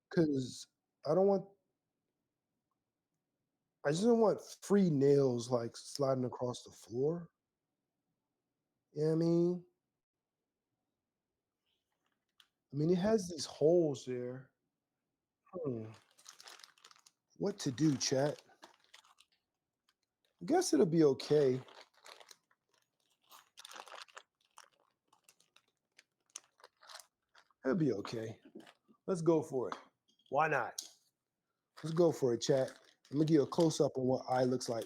Because I don't want, I just don't want free nails like sliding across the floor. You know what I mean? I mean, it has these holes there. Hmm. What to do, chat? I guess it'll be okay. It'll be okay. Let's go for it. Why not? Let's go for it, chat. I'm gonna give you a close up on what eye looks like.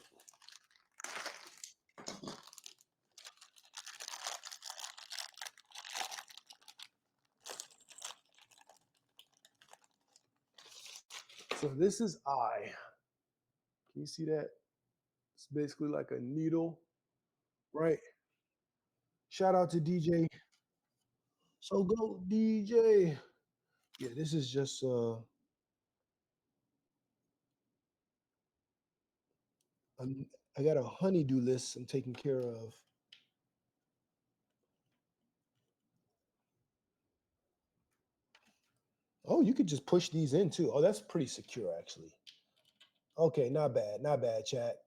So this is eye. Can you see that? It's basically like a needle, right? Shout out to DJ. So go DJ. Yeah, this is just I got a honeydew list I'm taking care of. Oh, you could just push these in too. Oh, that's pretty secure actually. Okay, not bad, not bad, chat.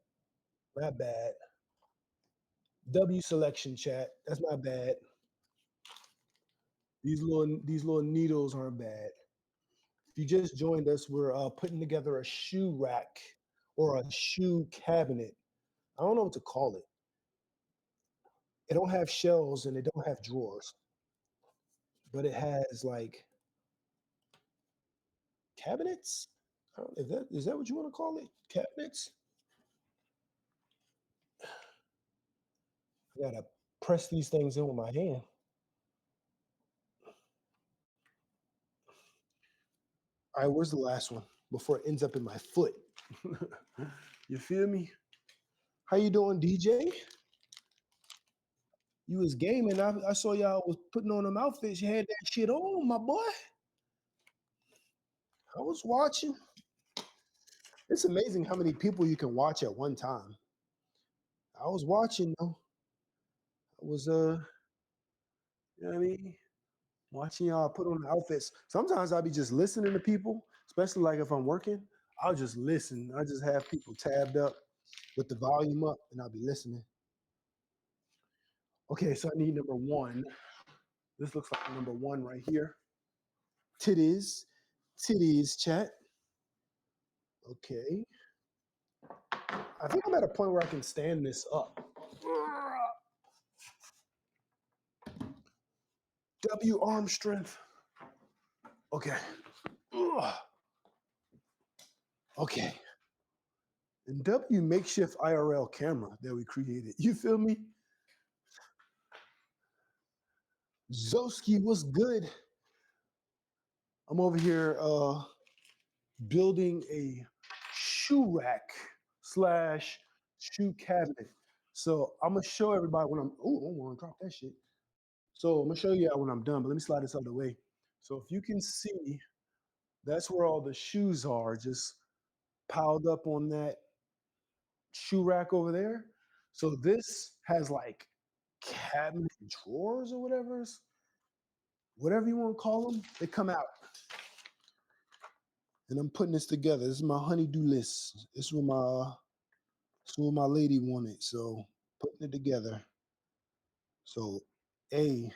Not bad. W selection, chat. That's not bad. These little needles aren't bad. If you just joined us, we're putting together a shoe rack or a shoe cabinet. I don't know what to call it. It don't have shelves and it don't have drawers, but it has like cabinets. I don't, if that is that what you want to call it? Cabinets. I gotta press these things in with my hand. All right, where's the last one before it ends up in my foot? You feel me? How you doing, DJ? You was gaming. I saw y'all was putting on them outfits. You had that shit on, my boy. I was watching. It's amazing how many people you can watch at one time. I was watching though. I was you know what I mean? Watching y'all put on the outfits. Sometimes I'll be just listening to people, especially like if I'm working. I'll just listen. I just have people tabbed up with the volume up and I'll be listening. Okay, so I need number one. This looks like number one right here. Titties. Titties, chat. Okay. I think I'm at a point where I can stand this up. W arm strength. Okay. Okay. And W makeshift IRL camera that we created. You feel me? Zoski was good. I'm over here building a shoe rack slash shoe cabinet. So I'm gonna show everybody when I'm. Oh, I don't want to drop that shit. So I'm gonna show you when I'm done. But let me slide this out of the way. So if you can see, that's where all the shoes are, just piled up on that shoe rack over there. So this has like cabinet drawers or whatever you want to call them. They come out. And I'm putting this together. This is my honeydew list. This is what my lady wanted. So putting it together. So A.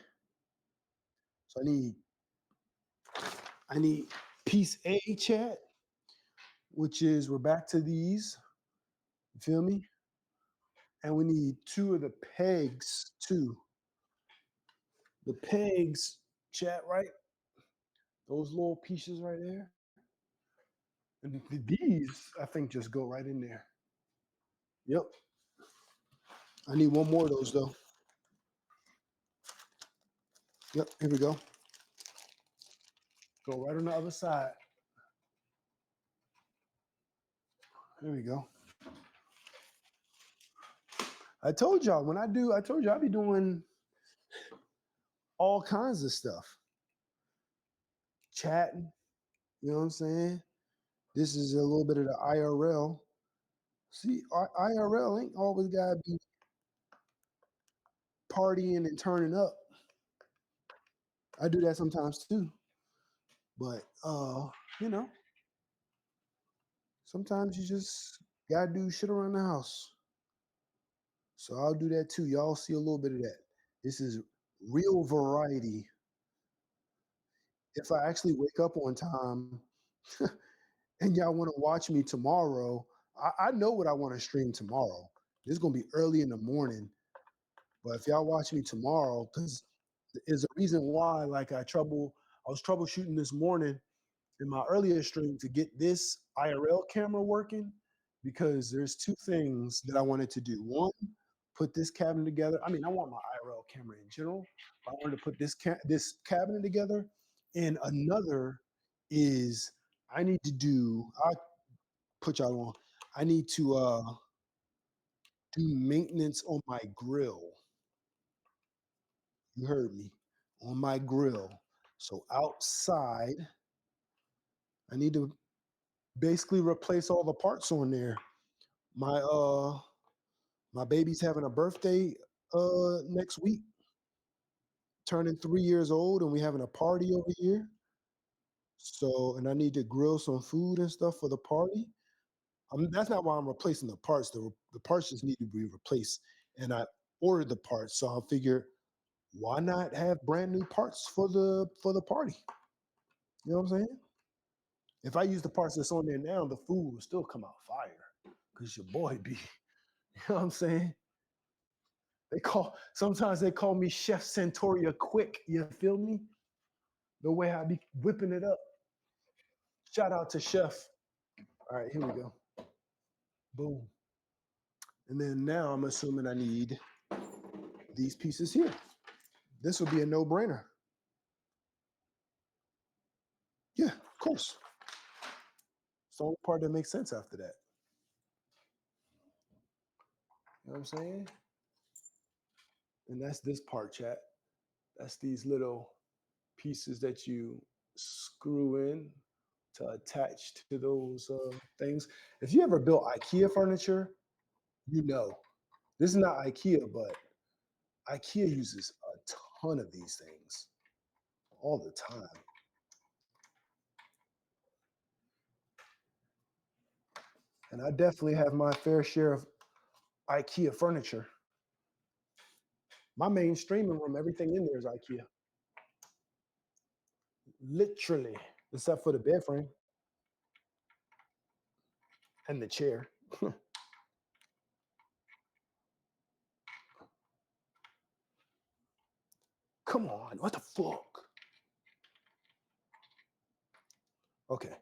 So I need piece A, chat, which is we're back to these. You feel me? And we need two of the pegs too. The pegs, chat, right? Those little pieces right there. And these, I think, just go right in there. Yep. I need one more of those though. Yep, here we go. Go right on the other side. There we go. I told y'all I'll be doing all kinds of stuff. Chatting, you know what I'm saying? This is a little bit of the IRL. See, IRL ain't always gotta be partying and turning up. I do that sometimes too. But you know, sometimes you just gotta do shit around the house. So I'll do that too. Y'all see a little bit of that. This is real variety. If I actually wake up on time and y'all want to watch me tomorrow, I know what I want to stream tomorrow. This is gonna be early in the morning. But if y'all watch me tomorrow, because there's a reason why, like I was troubleshooting this morning in my earlier stream to get this IRL camera working because there's two things that I wanted to do. One, put this cabinet together. I mean, I want my IRL camera in general, but I wanted to put this cabinet together. And another is I need to do. I'll put y'all on. I need to do maintenance on my grill. You heard me, on my grill. So outside, I need to basically replace all the parts on there. My my baby's having a birthday next week, turning 3 years old, and we having a party over here. So, and I need to grill some food and stuff for the party. That's not why I'm replacing the parts. The parts just need to be replaced, and I ordered the parts. So I figure, why not have brand new parts for the party? You know what I'm saying? If I use the parts that's on there now, the food will still come out fire. Cause your boy be, you know what I'm saying? Sometimes they call me Chef Santoria Quick. You feel me? The way I be whipping it up. Shout out to Chef. All right, here we go. Boom. And then now I'm assuming I need these pieces here. This would be a no-brainer. Yeah, of course. It's the only part that makes sense after that. You know what I'm saying? And that's this part, chat. That's these little pieces that you screw in to attach to those things. If you ever built IKEA furniture, you know. This is not IKEA, but IKEA uses a ton of these things all the time. And I definitely have my fair share of IKEA furniture. My main streaming room, everything in there is IKEA. Literally, except for the bed frame and the chair. Come on, what the fuck? Okay.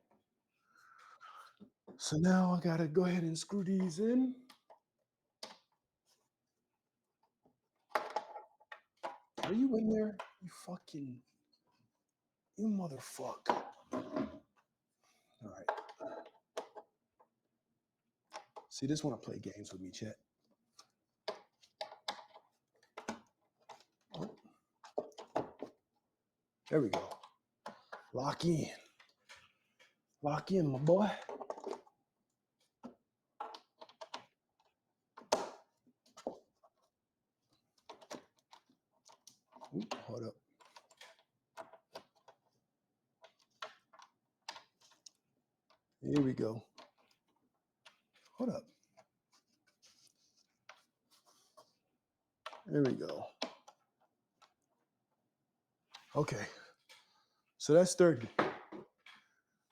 So now I gotta go ahead and screw these in. Are you in there? You motherfucker. All right. See, this wanna play games with me, chat. There we go. Lock in. Lock in, my boy. Oop, hold up. Here we go. Hold up. There we go. Okay. So that's 30.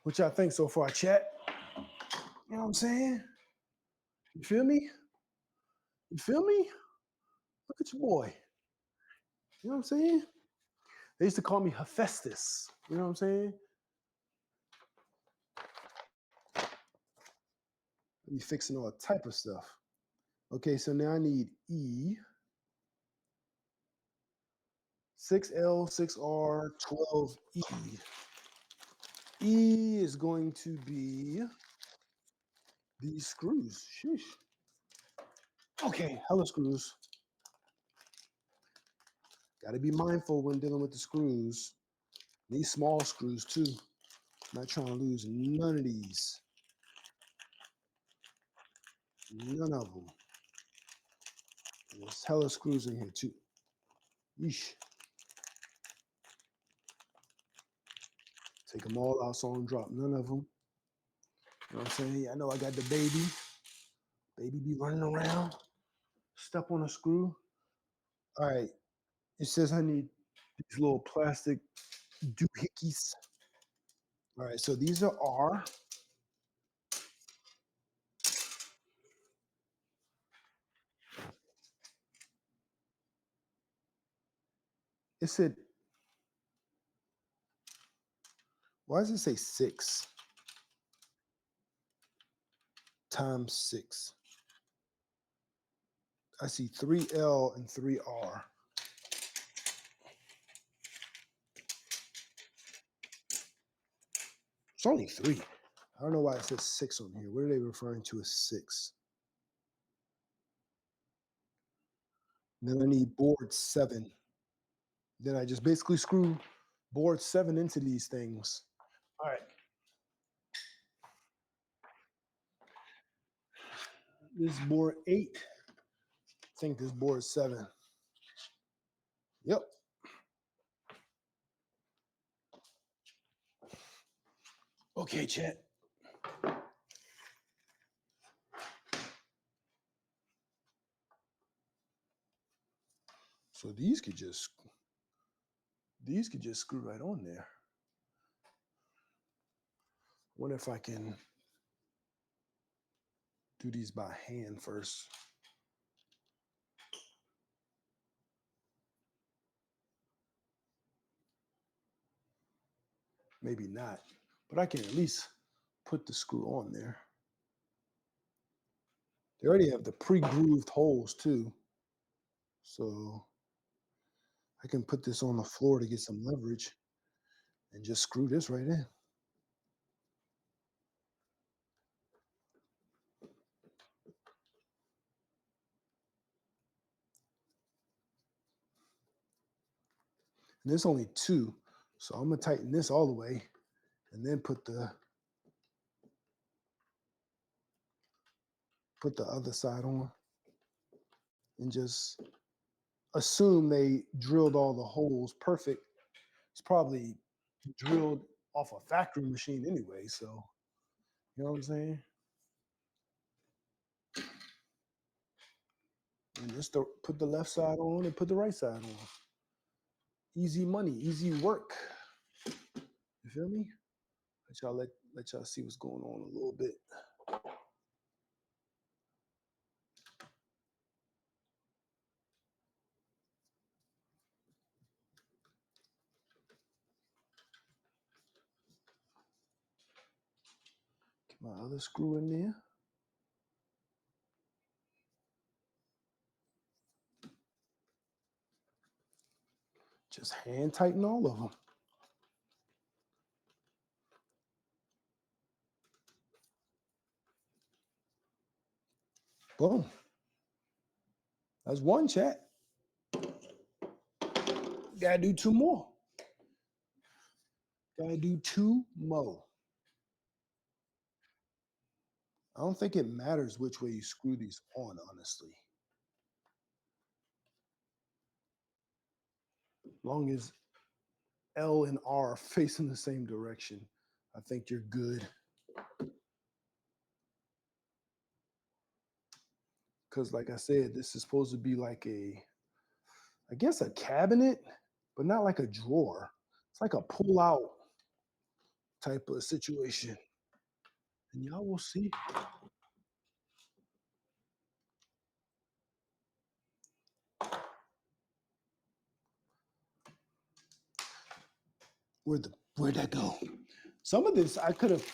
What y'all think so far, chat? You know what I'm saying? You feel me? You feel me? Look at your boy. You know what I'm saying? They used to call me Hephaestus. You know what I'm saying? Be fixing all type of stuff. Okay, so now I need E, 6L, 6R, 12E. E is going to be these screws. Sheesh. Okay, hella screws. Got to be mindful when dealing with the screws. These small screws too. Not trying to lose none of these. None of them. There's hella screws in here too. Yeesh. Take them all out so I don't drop none of them. You know what I'm saying? I know I got the baby. Baby be running around. Step on a screw. All right. It says I need these little plastic doohickeys. All right. So these are R. It said, Why does it say 6 times 6? I see 3L and 3R. It's only 3. I don't know why it says 6 on here. What are they referring to as 6? Then I need board 7. Then I just basically screw board 7 into these things. All right. This is board 8. I think this board 7. Yep. Okay, chat. So these could just screw right on there. Wonder if I can do these by hand first. Maybe not, but I can at least put the screw on there. They already have the pre-grooved holes too. So I can put this on the floor to get some leverage and just screw this right in. And there's only 2. So I'm gonna tighten this all the way and then put the other side on and just assume they drilled all the holes perfect. It's probably drilled off a factory machine anyway, so you know what I'm saying? And just put the left side on and put the right side on. Easy money, easy work. You feel me? Let y'all see what's going on a little bit. Get my other screw in there. Just hand tighten all of them. Boom. That's one, chat. Gotta do 2 more. Gotta do 2 more. I don't think it matters which way you screw these on, honestly. As long as L and R are facing the same direction, I think you're good. Because like I said, this is supposed to be like I guess a cabinet, but not like a drawer. It's like a pull out type of situation. And y'all will see. Where'd that go? Some of this I could have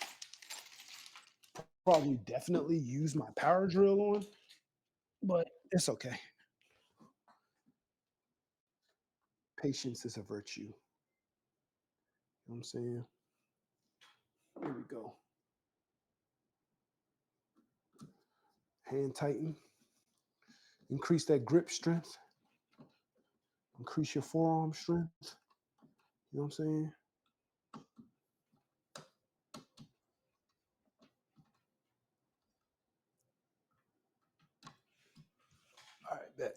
probably definitely used my power drill on, but it's okay. Patience is a virtue. You know what I'm saying? Here we go. Hand tighten. Increase that grip strength. Increase your forearm strength. You know what I'm saying? All right, bet.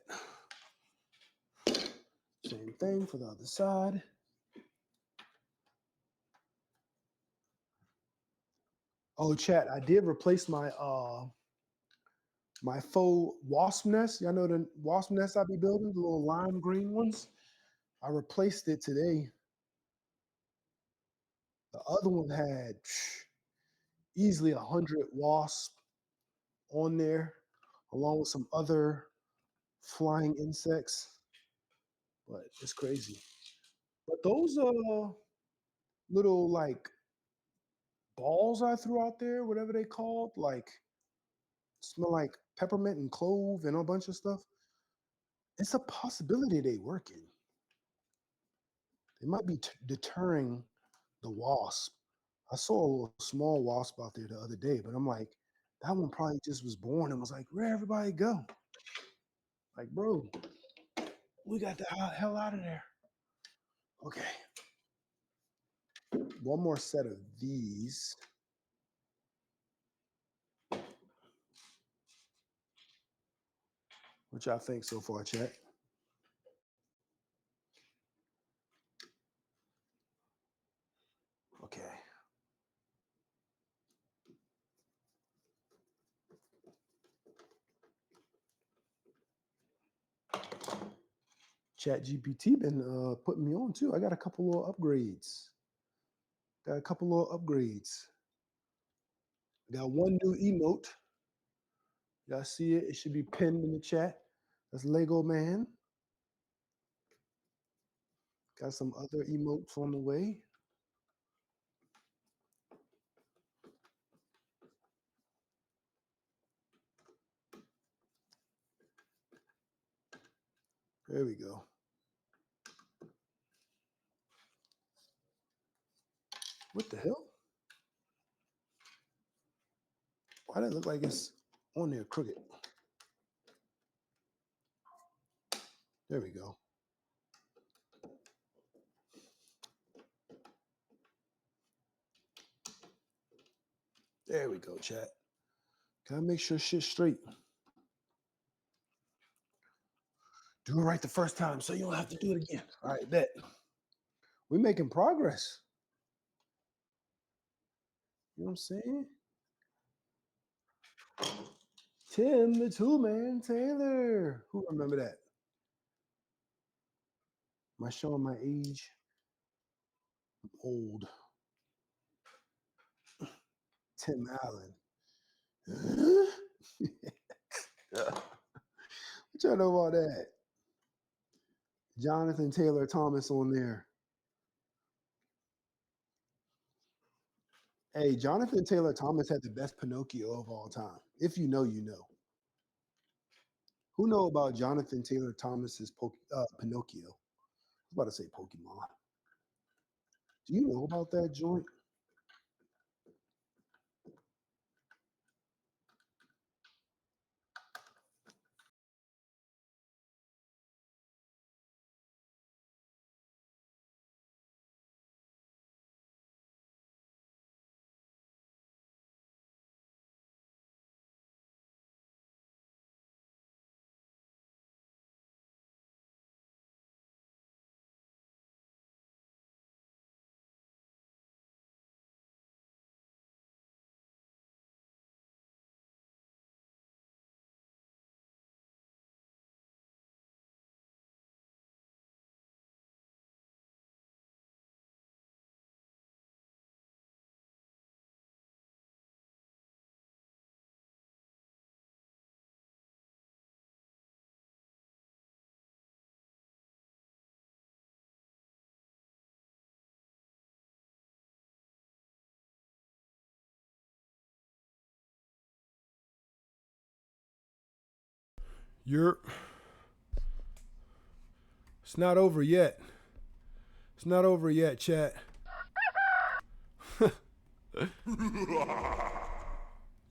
Same thing for the other side. Oh, chat, I did replace my my faux wasp nest. Y'all know the wasp nest I be building, the little lime green ones? I replaced it today. The other one had easily 100 wasps on there, along with some other flying insects. But it's crazy. But those little like balls I threw out there, whatever they called, like smell like peppermint and clove and a bunch of stuff. It's a possibility they working. They might be deterring the wasp. I saw a little small wasp out there the other day, but I'm like, that one probably just was born and was like, where everybody go? Like, bro, we got the hell out of there. Okay, one more set of these. What y'all think so far, chat? Okay. Chat GPT been putting me on too. I got a couple little upgrades. Got a couple little upgrades. Got one new emote. Y'all see it? It should be pinned in the chat. That's Lego Man. Got some other emotes on the way. There we go. What the hell? Why does it look like it's on there crooked? There we go. There we go, chat. Gotta make sure shit's straight. Do it right the first time so you don't have to do it again. All right, bet. We're making progress. You know what I'm saying? Tim the Two Man Taylor. Who remember that? Am I showing my age? I'm old. Tim Allen. What y'all know about that? Jonathan Taylor Thomas on there. Hey, Jonathan Taylor Thomas had the best Pinocchio of all time. If you know, you know. Who know about Jonathan Taylor Thomas's Pinocchio? I was about to say Pokemon. Do you know about that joint? You're. It's not over yet. It's not over yet, chat.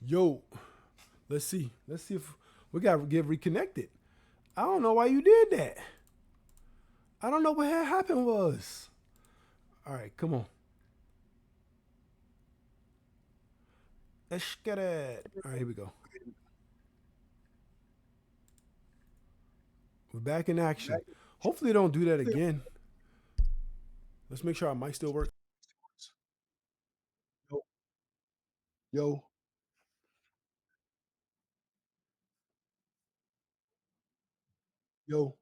Yo, let's see. Let's see if we got to get reconnected. I don't know why you did that. I don't know what had happened was. All right, come on. Let's get it. All right, here we go. We're back in action. Hopefully, they don't do that again. Let's make sure our mic still works. Yo, yo, yo.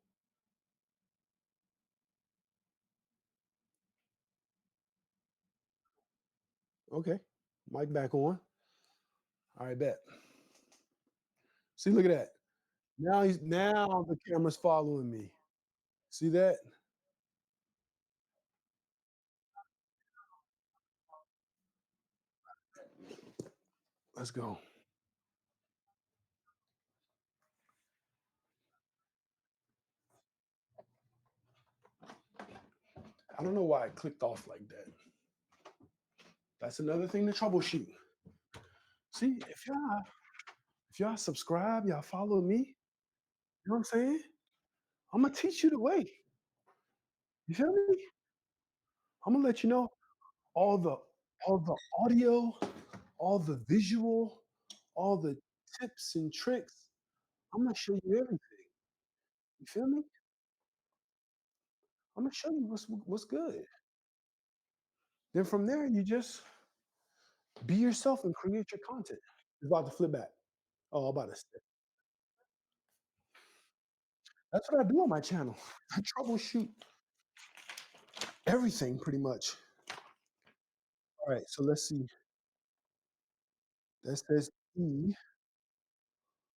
Okay, mic back on. All right, bet. See, look at that. Now the camera's following me. See that? Let's go. I don't know why it clicked off like that. That's another thing to troubleshoot. See, if y'all subscribe, y'all follow me, you know what I'm saying? I'm gonna teach you the way. You feel me? I'm gonna let you know all the all the audio, all the visual, all the tips and tricks. I'm gonna show you everything. You feel me? I'm gonna show you what's good. Then from there, you just be yourself and create your content. It's about to flip back. Oh, I'm about to say. That's what I do on my channel. I troubleshoot everything pretty much. All right, so let's see. That says E.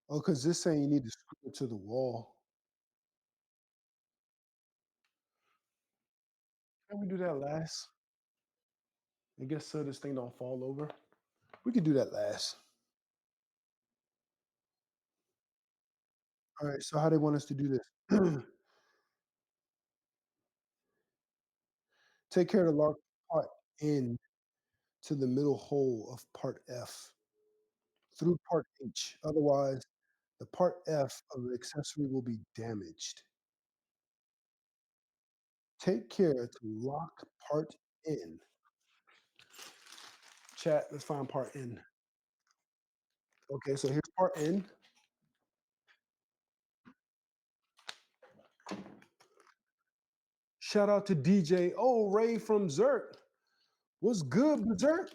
Oh, because this saying you need to screw it to the wall. Can we do that last? I guess so this thing don't fall over. We could do that last. All right, so how they want us to do this? Take care to lock part in to the middle hole of part F through part H. Otherwise, the part F of the accessory will be damaged. Take care to lock part in. Chat, let's find part in. Okay, so here's part in. Shout out to DJ Ray from Zert. What's good, Zert?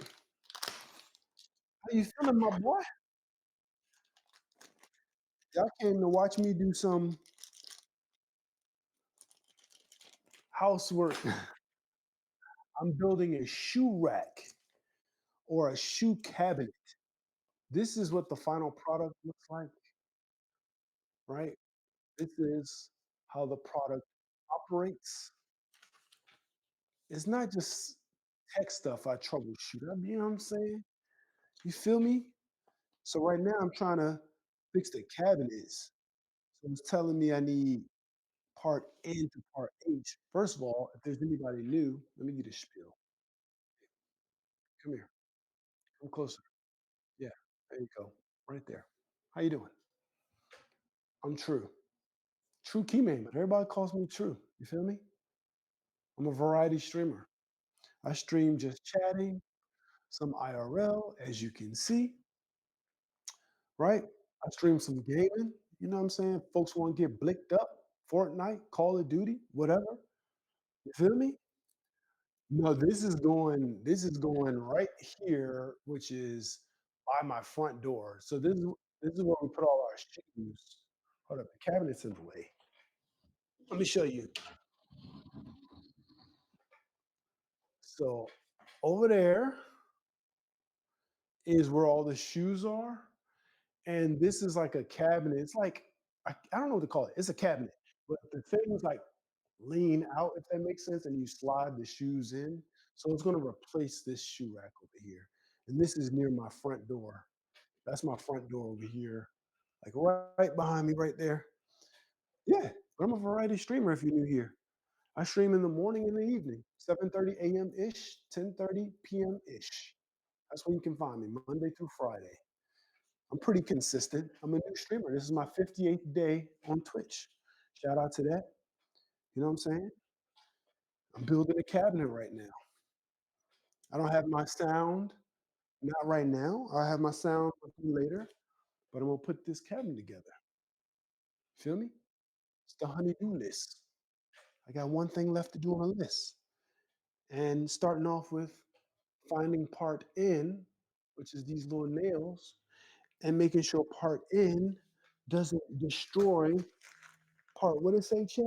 How you feeling, my boy? Y'all came to watch me do some housework. I'm building a shoe rack or a shoe cabinet. This is what the final product looks like, right? This is how the product operates. It's not just tech stuff I troubleshoot. You know what I'm saying? You feel me? So right now I'm trying to fix the cabinets. So it's telling me I need part N to part H. First of all, if there's anybody new, let me get a spiel. Come here. Come closer. Yeah, there you go. Right there. How you doing? I'm True. True key man, but everybody calls me True. You feel me? I'm a variety streamer. I stream just chatting, some IRL, as you can see, right? I stream some gaming. You know what I'm saying? Folks want to get blicked up, Fortnite, Call of Duty, whatever. You feel me? No, this is going right here, which is by my front door. So this is where we put all our shoes. Hold up, the cabinet's in the way. Let me show you. So over there is where all the shoes are. And this is like a cabinet. It's like I don't know what to call it. It's a cabinet, but the things like lean out, if that makes sense, and you slide the shoes in. So it's going to replace this shoe rack over here. And this is near my front door. That's my front door over here, like right behind me, right there. Yeah, I'm a variety streamer. If you're new here, I stream in the morning and the evening, 7:30 a.m. ish, 10:30 p.m. ish. That's when you can find me, Monday through Friday. I'm pretty consistent. I'm a new streamer. This is my 58th day on Twitch. Shout out to that. You know what I'm saying? I'm building a cabinet right now. I don't have my sound, not right now. I'll have my sound later, but I'm gonna put this cabinet together. Feel me? It's the honeydew list. I got one thing left to do on the list. And starting off with finding part in, which is these little nails, and making sure part in doesn't destroy part, what did it say, chat?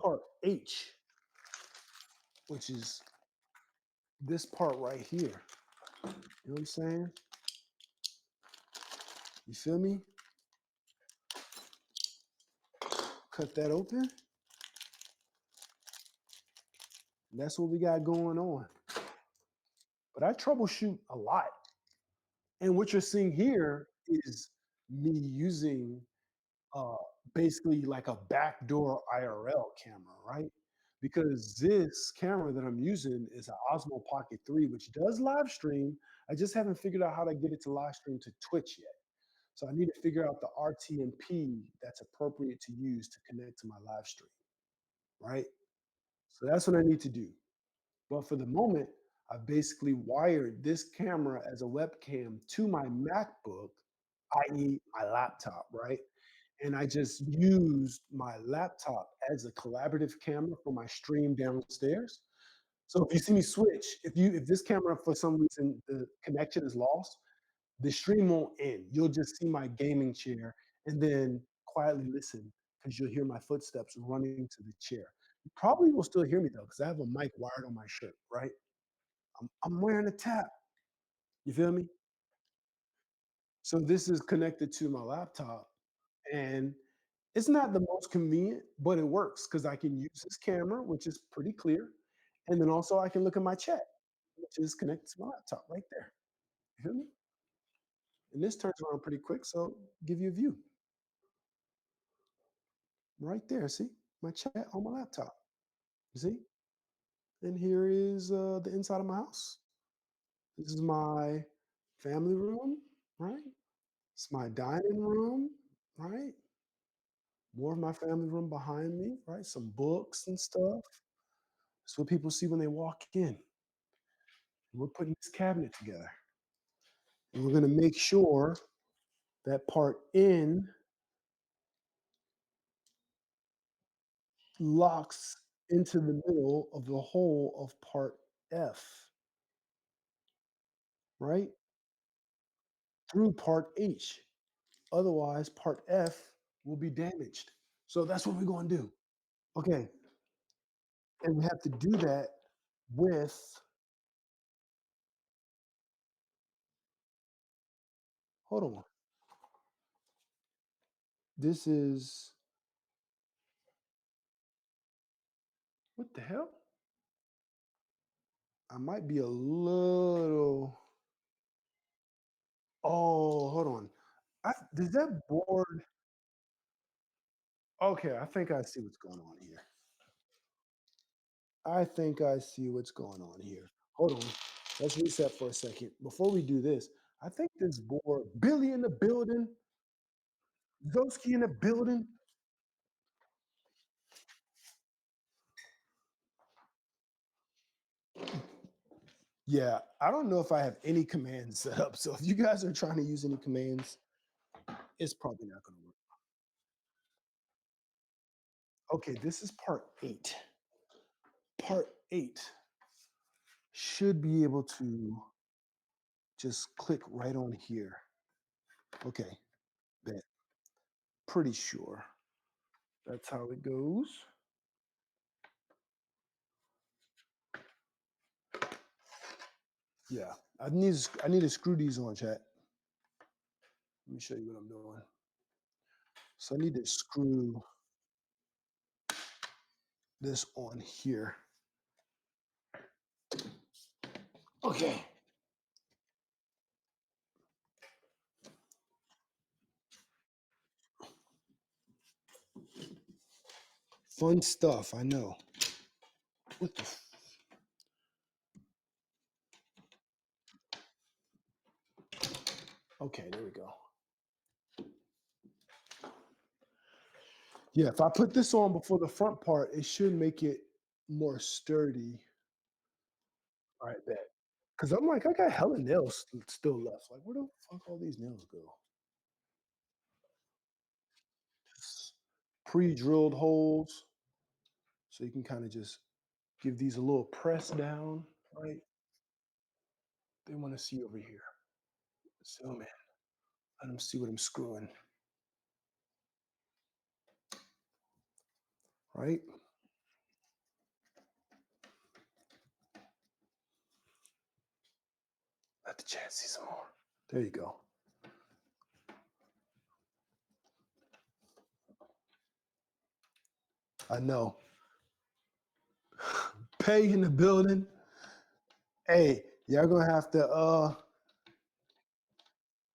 Part H, which is this part right here. You know what I'm saying? You feel me? Cut that open. And that's what we got going on. But I troubleshoot a lot. And what you're seeing here is me using uh, basically like a backdoor IRL camera, right? Because this camera that I'm using is an Osmo Pocket 3, which does live stream. I just haven't figured out how to get it to live stream to Twitch yet. So I need to figure out the RTMP that's appropriate to use to connect to my live stream, right? So that's what I need to do. But for the moment, I've basically wired this camera as a webcam to my MacBook, i.e., my laptop, right? And I just used my laptop as a collaborative camera for my stream downstairs. So if you see me switch, if this camera for some reason the connection is lost, the stream won't end. You'll just see my gaming chair and then quietly listen because you'll hear my footsteps running to the chair. You probably will still hear me though, because I have a mic wired on my shirt, right? I'm wearing a tap. You feel me? So this is connected to my laptop, and it's not the most convenient, but it works because I can use this camera, which is pretty clear, and then also I can look at my chat, which is connected to my laptop right there. You feel me? And this turns around pretty quick, so give you a view right there. See my chat on my laptop. You see? And here is the inside of my house. This is my family room, right? It's my dining room, right? More of my family room behind me, right? Some books and stuff. That's what people see when they walk in. We're putting this cabinet together. And we're going to make sure that part N locks into the middle of the whole of part F, right? Through part H. Otherwise, part F will be damaged. So that's what we're going to do. Okay. And we have to do that with, hold on. This is, what the hell? I might be a little, oh, hold on. Does that board, okay, I think I see what's going on here. I think I see what's going on here. Hold on. Let's reset for a second. Before we do this, I think this board, Billy in the building, Zoski in the building. Yeah, I don't know if I have any commands set up. So if you guys are trying to use any commands, it's probably not going to work. Okay, this is part 8. Part 8 should be able to just click right on here. Okay, bet. Pretty sure that's how it goes. Yeah, I need to screw these on, chat. Let me show you what I'm doing. So I need to screw this on here. Okay. Fun stuff, I know. What the? Okay, there we go. Yeah, if I put this on before the front part, it should make it more sturdy. All right, bet. Because I'm like, I got hella nails still left. Like, where the fuck all these nails go? Just pre-drilled holes. So you can kind of just give these a little press down, right? They want to see over here. Zoom in. Let them see what I'm screwing, right? Let the chat see some more. There you go. I know. Pay in the building. Hey, y'all gonna have to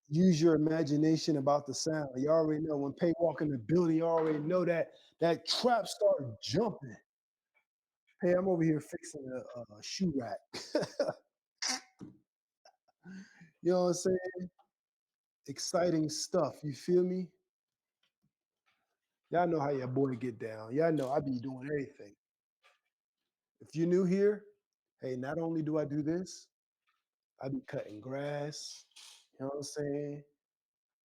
Use your imagination about the sound. You already know when Pay walk in the building, you already know that that trap start jumping. Hey, I'm over here fixing a shoe rack. You know what I'm saying? Exciting stuff. You feel me? Y'all know how your boy get down. Y'all know I be doing everything. If you're new here, hey, not only do I do this, I be cutting grass. You know what I'm saying?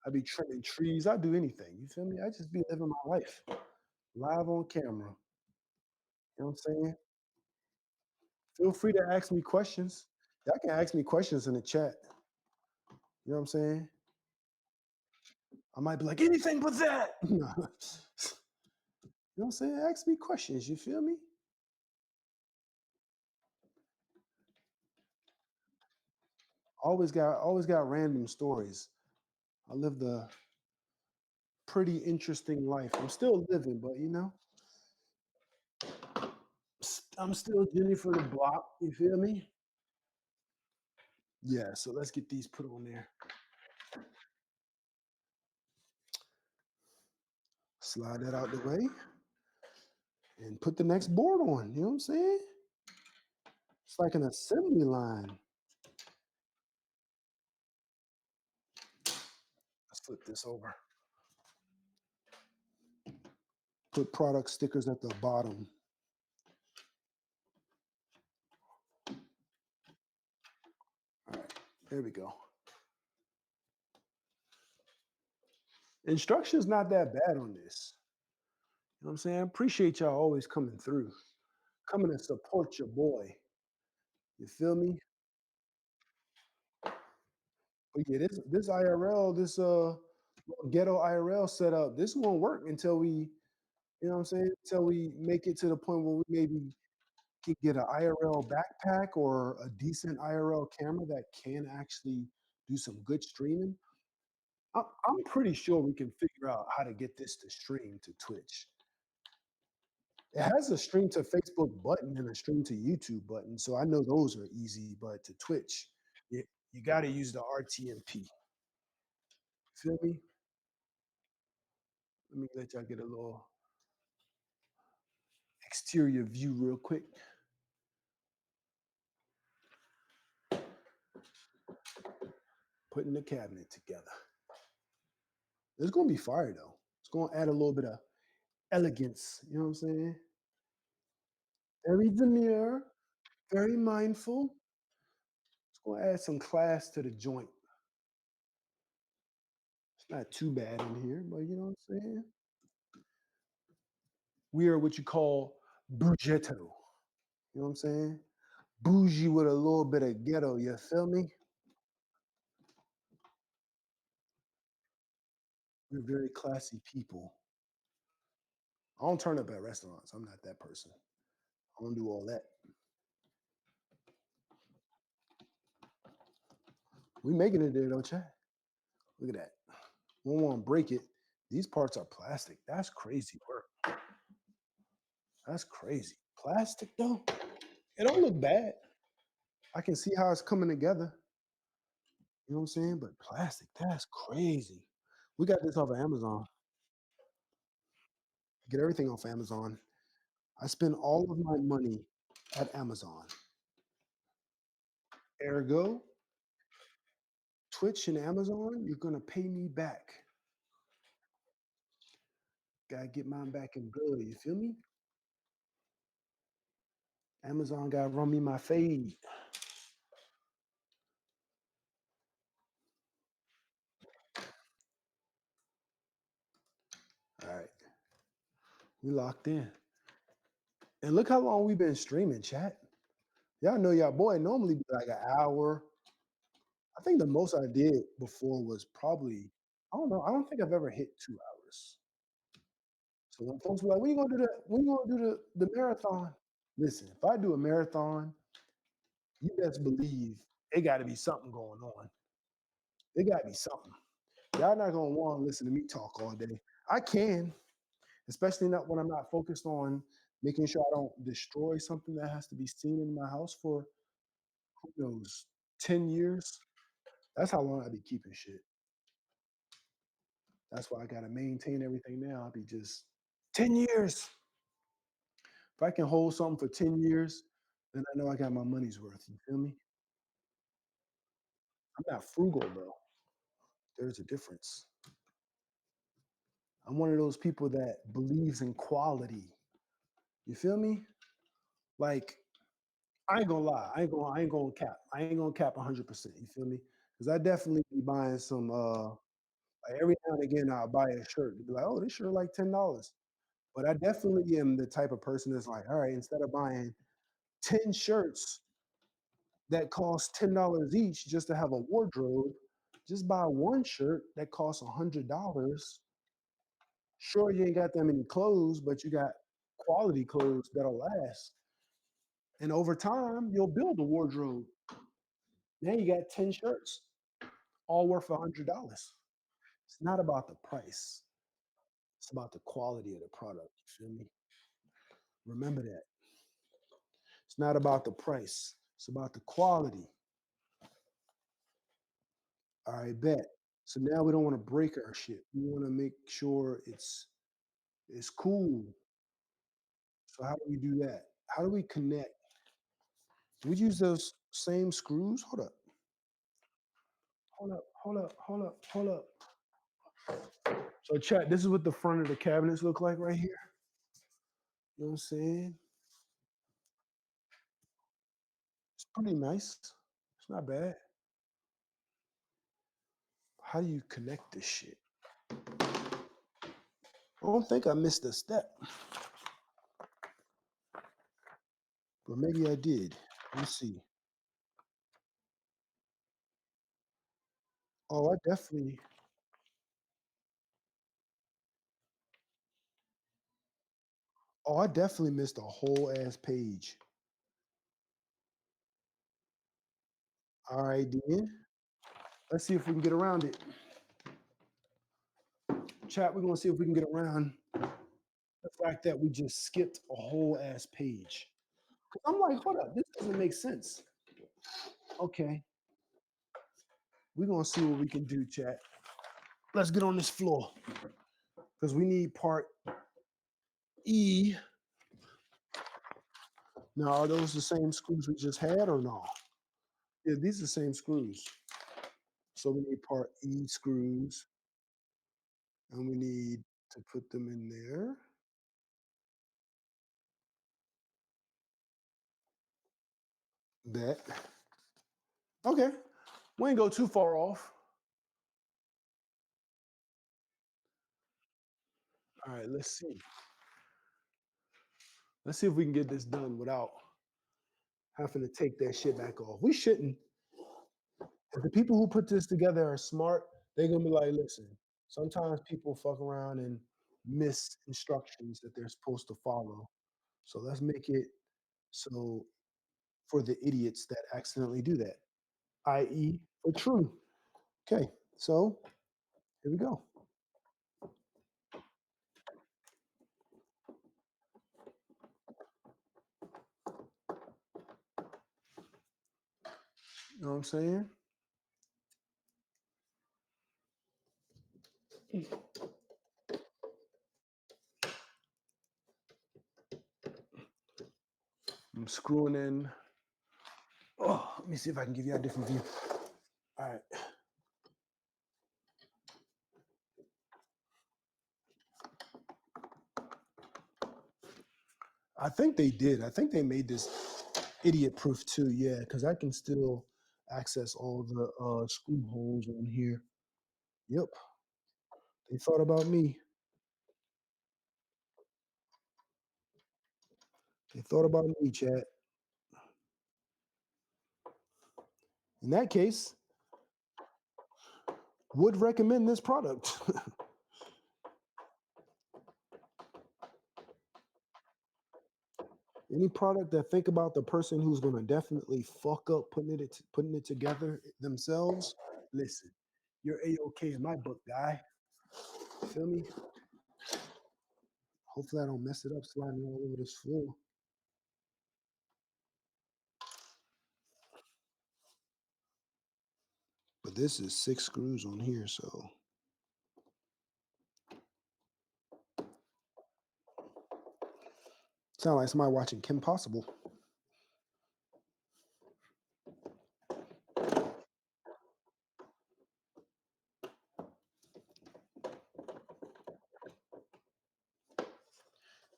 I be trimming trees. I do anything. You feel me? I just be living my life live on camera. You know what I'm saying? Feel free to ask me questions. Y'all can ask me questions in the chat. You know what I'm saying? I might be like, anything but that. You know what I'm saying? Ask me questions. You feel me? Always got random stories. I lived a pretty interesting life. I'm still living, but I'm still Jenny for the block. You feel me? Yeah, so let's get these put on there. Slide that out the way and put the next board on. You know what I'm saying? It's like an assembly line. Let's flip this over. Put product stickers at the bottom. All right, there we go. Instructions not that bad on this. You know what I'm saying? Appreciate y'all always coming through, coming to support your boy. You feel me? But yeah, this IRL, this ghetto IRL setup, this won't work until we, you know what I'm saying? Until we make it to the point where we maybe can get an IRL backpack or a decent IRL camera that can actually do some good streaming. I'm pretty sure we can figure out how to get this to stream to Twitch. It has a stream to Facebook button and a stream to YouTube button, so I know those are easy. But to Twitch, you got to use the RTMP. Feel me? Let me let y'all get a little exterior view real quick. Putting the cabinet together. It's gonna be fire though. It's gonna add a little bit of elegance. You know what I'm saying? Very demure, very mindful. It's gonna add some class to the joint. It's not too bad in here, but you know what I'm saying? We are what you call Brugetto. You know what I'm saying? Bougie with a little bit of ghetto. You feel me? We're very classy people. I don't turn up at restaurants. I'm not that person. I don't do all that. We making it there though, chat. Look at that. We don't want to break it. These parts are plastic. That's crazy work. That's crazy. Plastic though? It don't look bad. I can see how it's coming together. You know what I'm saying? But plastic, that's crazy. We got this off of Amazon. Get everything off Amazon. I spend all of my money at Amazon. Ergo, Twitch and Amazon, you're gonna pay me back. Gotta get mine back in good. You feel me? Amazon gotta run me my fade. All right, we locked in. And look how long we've been streaming, chat. Y'all know y'all boy normally be like an hour. I think the most I did before was probably, I don't know, I don't think I've ever hit 2 hours. So when folks be like, when you gonna do the marathon? Listen, if I do a marathon, you best believe it gotta be something going on. It gotta be something. Y'all not gonna want to listen to me talk all day. I can, especially not when I'm not focused on making sure I don't destroy something that has to be seen in my house for who knows 10 years. That's how long I be keeping shit. That's why I gotta maintain everything now. I'll be just 10 years. If I can hold something for 10 years, then I know I got my money's worth. You feel me? I'm not frugal, bro. There's a difference. I'm one of those people that believes in quality. You feel me? Like, I ain't gonna lie. I ain't gonna cap. I ain't gonna cap 100%. You feel me? Because I definitely be buying some. Like every now and again, I'll buy a shirt and be like, "Oh, this shirt like $10." But I definitely am the type of person that's like, all right, instead of buying 10 shirts that cost $10 each just to have a wardrobe, just buy one shirt that costs $100. Sure, you ain't got that many clothes, but you got quality clothes that'll last. And over time, you'll build a wardrobe. Now you got 10 shirts, all worth $100. It's not about the price. It's about the quality of the product. You feel me? Remember that. It's not about the price. It's about the quality. All right, bet. So now we don't want to break our shit. We want to make sure it's cool. So how do we do that? How do we connect? Do we use those same screws? Hold up. Hold up. Hold up. Hold up. Hold up. So chat, this is what the front of the cabinets look like right here. You know what I'm saying? It's pretty nice. It's not bad. How do you connect this shit? I don't think I missed a step, but maybe I did. Let's see. Oh, I definitely missed a whole ass page. All right, then. Let's see if we can get around it. Chat, we're gonna see if we can get around the fact that we just skipped a whole ass page. I'm like, hold up, this doesn't make sense. Okay, we're gonna see what we can do, chat. Let's get on this floor. Because we need part E. Now, are those the same screws we just had or no? Yeah, these are the same screws. So we need part E screws, and we need to put them in there. That. Okay, we ain't go too far off. All right, let's see. Let's see if we can get this done without having to take that shit back off. We shouldn't. If the people who put this together are smart, they're gonna be like, listen, sometimes people fuck around and miss instructions that they're supposed to follow. So let's make it so for the idiots that accidentally do that, i.e., for true. Okay, so here we go. You know what I'm saying? I'm screwing in. Oh, let me see if I can give you a different view. All right. I think they did. I think they made this idiot proof too. Yeah, because I can still access all the screw holes on here. Yep, they thought about me. They thought about me, chat. In that case, would recommend this product. Any product that think about the person who's going to definitely fuck up putting it together themselves. Listen, you're a-okay in my book, guy. Feel me? Hopefully, I don't mess it up sliding all over this floor. But this is 6 screws on here, so Sound like somebody watching Kim Possible.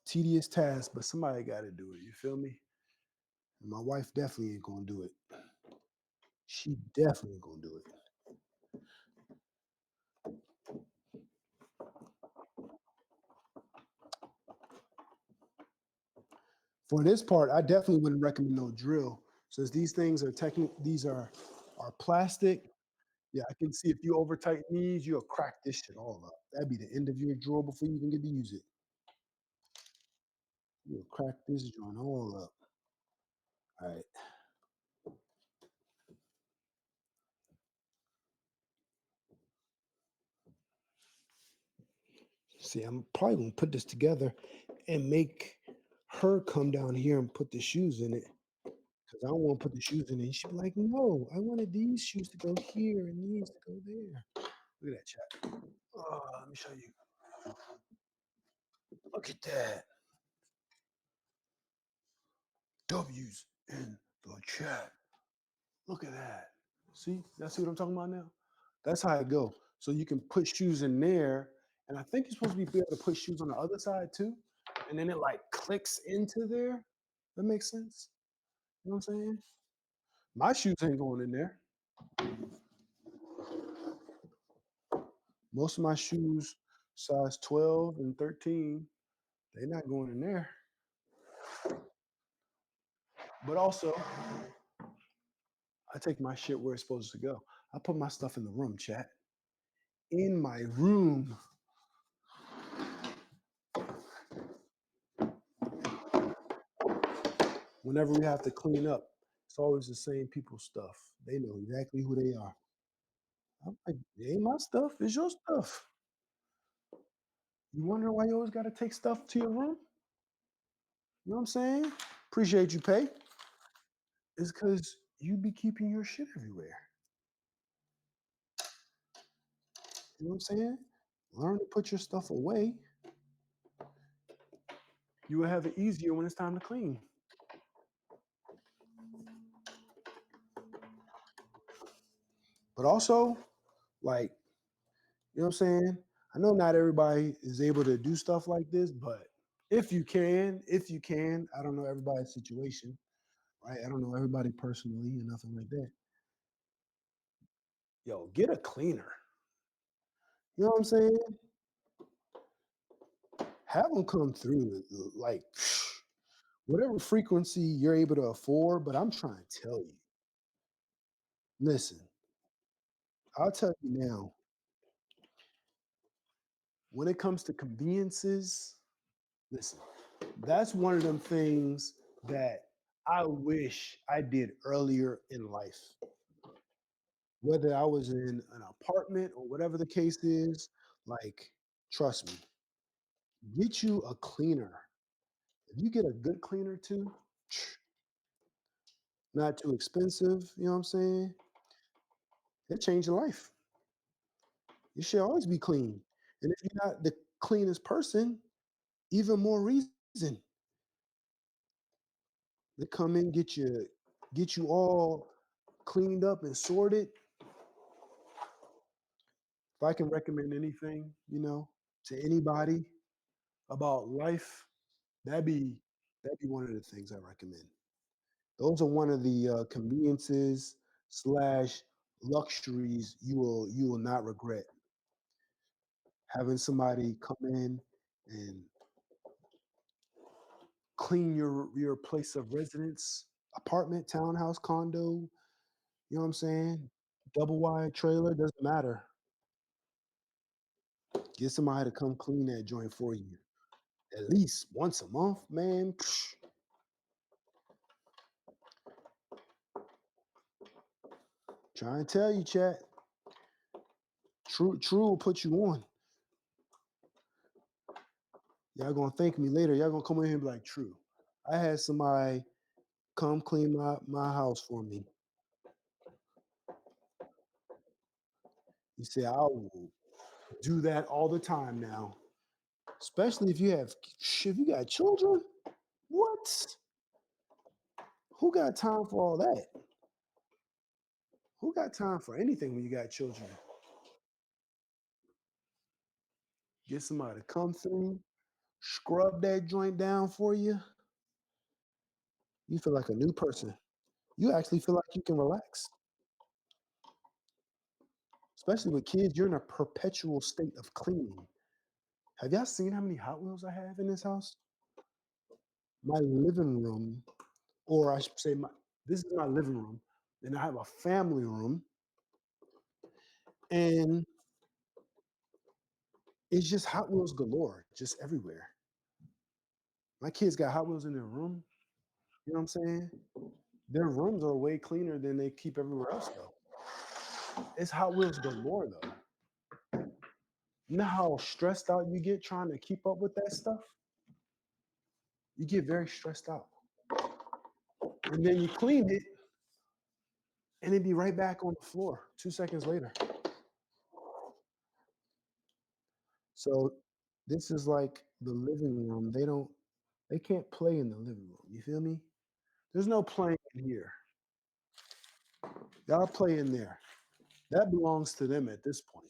Tedious task, but somebody got to do it. You feel me? And my wife definitely ain't gonna do it. She definitely ain't gonna do it. For this part, I definitely wouldn't recommend no drill, since these things are these are plastic. Yeah, I can see if you over tighten these, you'll crack this shit all up. That'd be the end of your drawer before you even get to use it. You'll crack this joint all up. All right. See, I'm probably gonna put this together and make her come down here and put the shoes in it. Because I don't want to put the shoes in it. And she'd be like, no, I wanted these shoes to go here and these to go there. Look at that, chat. Oh, let me show you. Look at that. W's in the chat. Look at that. See? Y'all see what I'm talking about now? That's how it go. So you can put shoes in there. And I think you're supposed to be able to put shoes on the other side too. And then it like clicks into there. That makes sense. You know what I'm saying? My shoes ain't going in there. Most of my shoes, size 12 and 13, they're not going in there. But also, I take my shit where it's supposed to go. I put my stuff in the room, chat. In my room. Whenever we have to clean up, it's always the same people's stuff. They know exactly who they are. I'm like, it ain't my stuff, it's your stuff. You wonder why you always got to take stuff to your room? You know what I'm saying? Appreciate you, pay. It's because you be keeping your shit everywhere. You know what I'm saying? Learn to put your stuff away. You will have it easier when it's time to clean. But also, like, you know what I'm saying? I know not everybody is able to do stuff like this, but if you can, I don't know everybody's situation, right? I don't know everybody personally and nothing like that. Yo, get a cleaner. You know what I'm saying? Have them come through, like whatever frequency you're able to afford. But I'm trying to tell you, listen, I'll tell you now, when it comes to conveniences, listen, that's one of them things that I wish I did earlier in life. Whether I was in an apartment or whatever the case is, like, trust me, get you a cleaner. If you get a good cleaner too, not too expensive, you know what I'm saying? It changed your life. You should always be clean. And if you're not the cleanest person, even more reason to come in, get you all cleaned up and sorted. If I can recommend anything, to anybody about life, that'd be that'd be one of the things I recommend. Those are one of the conveniences slash luxuries you will not regret. Having somebody come in and clean your place of residence, apartment, townhouse, condo, you know what I'm saying? Double wide trailer, doesn't matter. Get somebody to come clean that joint for you. At least once a month, man. Trying to tell you, chat. True will put you on. Y'all gonna thank me later. Y'all gonna come in here and be like, True. I had somebody come clean my house for me. He said, I will do that all the time now. Especially if you got children. What? Who got time for all that? Who got time for anything when you got children? Get somebody to come through, scrub that joint down for you. You feel like a new person. You actually feel like you can relax. Especially with kids, you're in a perpetual state of cleaning. Have y'all seen how many Hot Wheels I have in this house? My living room, or I should say, this is my living room, and I have a family room, and it's just Hot Wheels galore, just everywhere. My kids got Hot Wheels in their room. You know what I'm saying? Their rooms are way cleaner than they keep everywhere else, though. It's Hot Wheels galore, though. You know how stressed out you get trying to keep up with that stuff? You get very stressed out. And then you clean it, and it'd be right back on the floor 2 seconds later. So this is like the living room. They can't play in the living room. You feel me? There's no playing in here. Y'all play in there. That belongs to them at this point.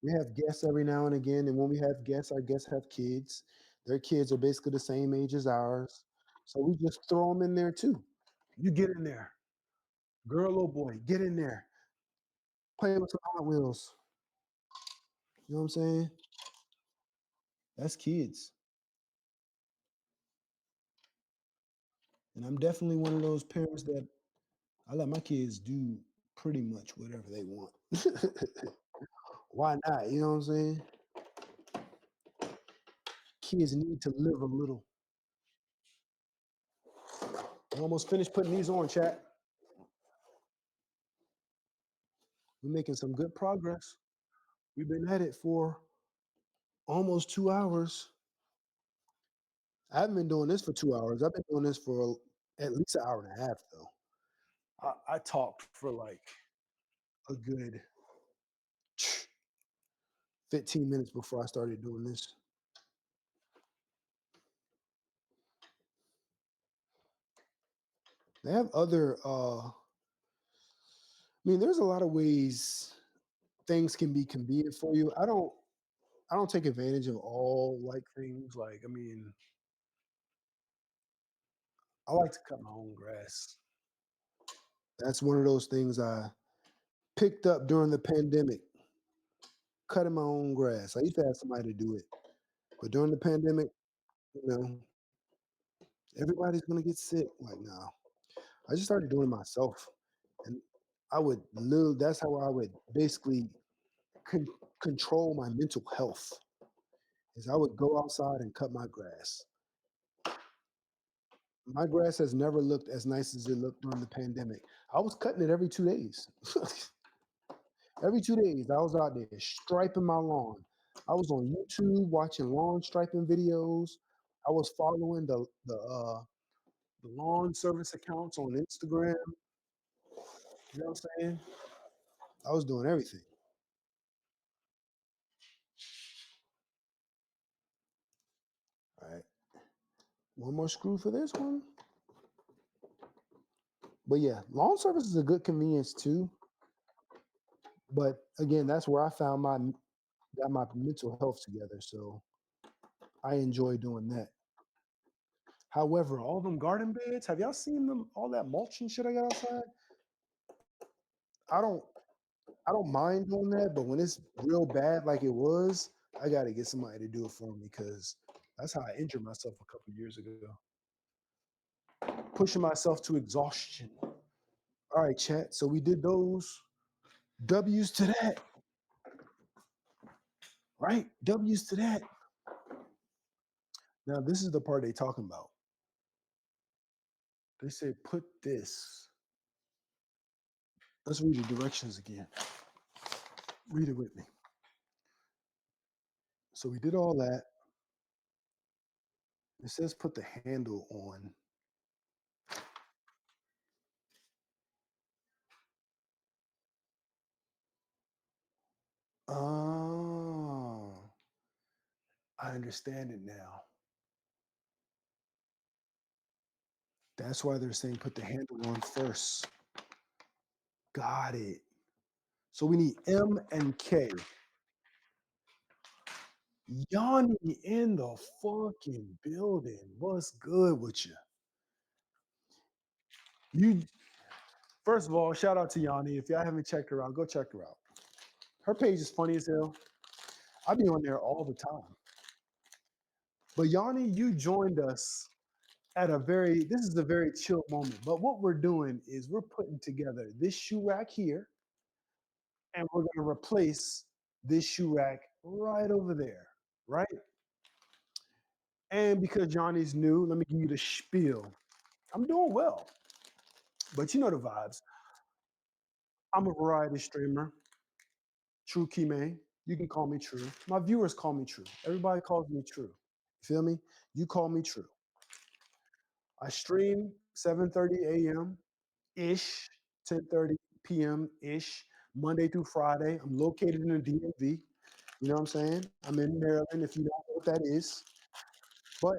We have guests every now and again, and when we have guests, our guests have kids. Their kids are basically the same age as ours. So we just throw them in there too. You get in there. Girl or boy, get in there. Play with some Hot Wheels. You know what I'm saying? That's kids. And I'm definitely one of those parents that I let my kids do pretty much whatever they want. Why not? You know what I'm saying? Kids need to live a little. I almost finished putting these on, chat. We're making some good progress. We've been at it for almost 2 hours. I haven't been doing this for 2 hours. I've been doing this for at least an hour and a half, though. I talked for like a good 15 minutes before I started doing this. They have other I mean, there's a lot of ways things can be convenient for you. I don't take advantage of all like things. Like, I mean, I like to cut my own grass. That's one of those things I picked up during the pandemic, cutting my own grass. I used to have somebody to do it, but during the pandemic, you know, everybody's gonna get sick. Like, now, I just started doing it myself, and I would live. That's how I would basically con- control my mental health. Is I would go outside and cut my grass. My grass has never looked as nice as it looked during the pandemic. I was cutting it every 2 days. Every 2 days, I was out there striping my lawn. I was on YouTube watching lawn striping videos. I was following the lawn service accounts on Instagram. You know what I'm saying? I was doing everything. All right, one more screw for this one. But yeah, lawn service is a good convenience too. But again, that's where I found my got my mental health together. So I enjoy doing that. However, all them garden beds, have y'all seen them? All that mulch and shit I got outside. I don't, I don't mind doing that, but when it's real bad like it was, I got to get somebody to do it for me because that's how I injured myself a couple years ago, pushing myself to exhaustion. All right, chat. So we did those. W's to that, right? W's to that. Now this is the part they talking about. They say put this. Let's read the directions again. Read it with me. So we did all that. It says put the handle on. Oh, I understand it now. That's why they're saying put the handle on first. Got it. So we need M and K. Yanni in the fucking building. What's good with you? You first of all, shout out to Yanni. If y'all haven't checked her out, go check her out. Her page is funny as hell. I be on there all the time. But Yanni, you joined us at this is a very chill moment. But what we're doing is we're putting together this shoe rack here, and we're gonna replace this shoe rack right over there, right? And because Yanni's new, let me give you the spiel. I'm doing well, but you know the vibes. I'm a variety streamer, True Kime. You can call me True. My viewers call me True. Everybody calls me True. You feel me? You call me True. I stream 7:30 a.m. ish, 10:30 p.m. ish, Monday through Friday. I'm located in the DMV. You know what I'm saying? I'm in Maryland, if you don't know what that is. But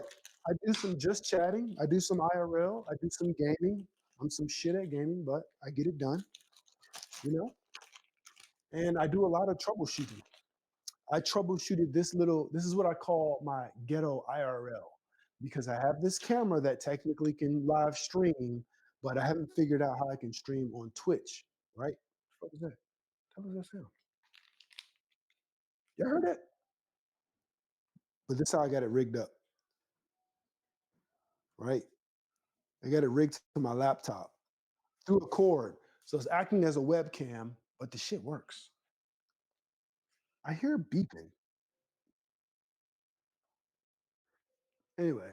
I do some just chatting. I do some IRL. I do some gaming. I'm some shit at gaming, but I get it done, you know? And I do a lot of troubleshooting. I troubleshooted this is what I call my ghetto IRL because I have this camera that technically can live stream, but I haven't figured out how I can stream on Twitch, right? What was that? What was that sound? You heard that? But this is how I got it rigged up, right? I got it rigged to my laptop through a cord. So it's acting as a webcam, but the shit works. I hear beeping. Anyway,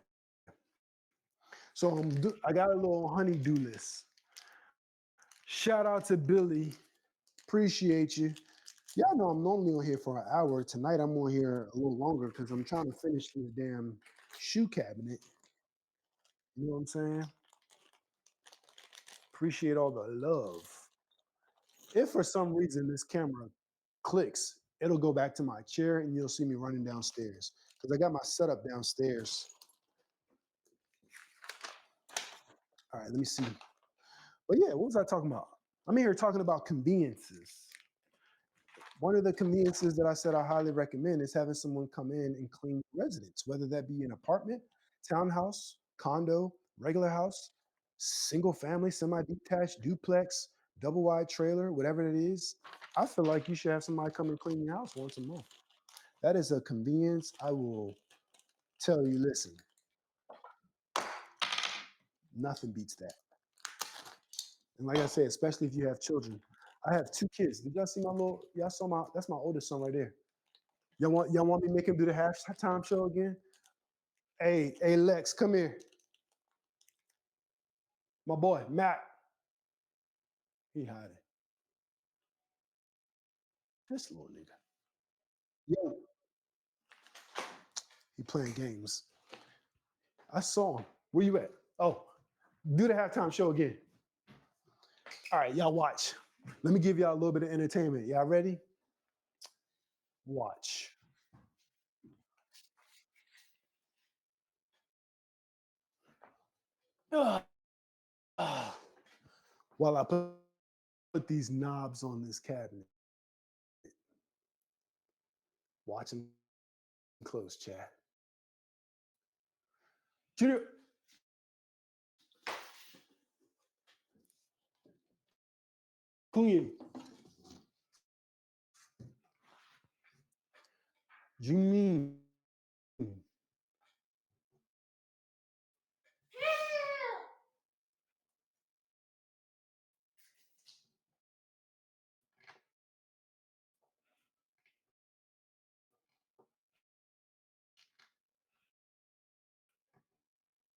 so I got a little honeydew list. Shout out to Billy. Appreciate you. Y'all know I'm normally on here for an hour. Tonight I'm on here a little longer because I'm trying to finish this damn shoe cabinet. You know what I'm saying? Appreciate all the love. If for some reason this camera clicks, it'll go back to my chair and you'll see me running downstairs because I got my setup downstairs. All right, let me see. But yeah, what was I talking about? I'm here talking about conveniences. One of the conveniences that I said I highly recommend is having someone come in and clean your residence, whether that be an apartment, townhouse, condo, regular house, single family, semi-detached, duplex, double wide trailer, whatever it is. I feel like you should have somebody come and clean your house once a month. That is a convenience. I will tell you, listen, nothing beats that. And like I said, especially if you have children. I have two kids. Did y'all see y'all saw that's my oldest son right there. Y'all want me to make him do the halftime show again? Hey, Lex, come here. My boy, Matt. He hiding. This little nigga. Yo, he playing games. I saw him. Where you at? Oh, do the halftime show again. All right, y'all watch. Let me give y'all a little bit of entertainment. Y'all ready? Watch. While I put these knobs on this cabinet. Watch them close, chat. Junior. Clean. Jimmy.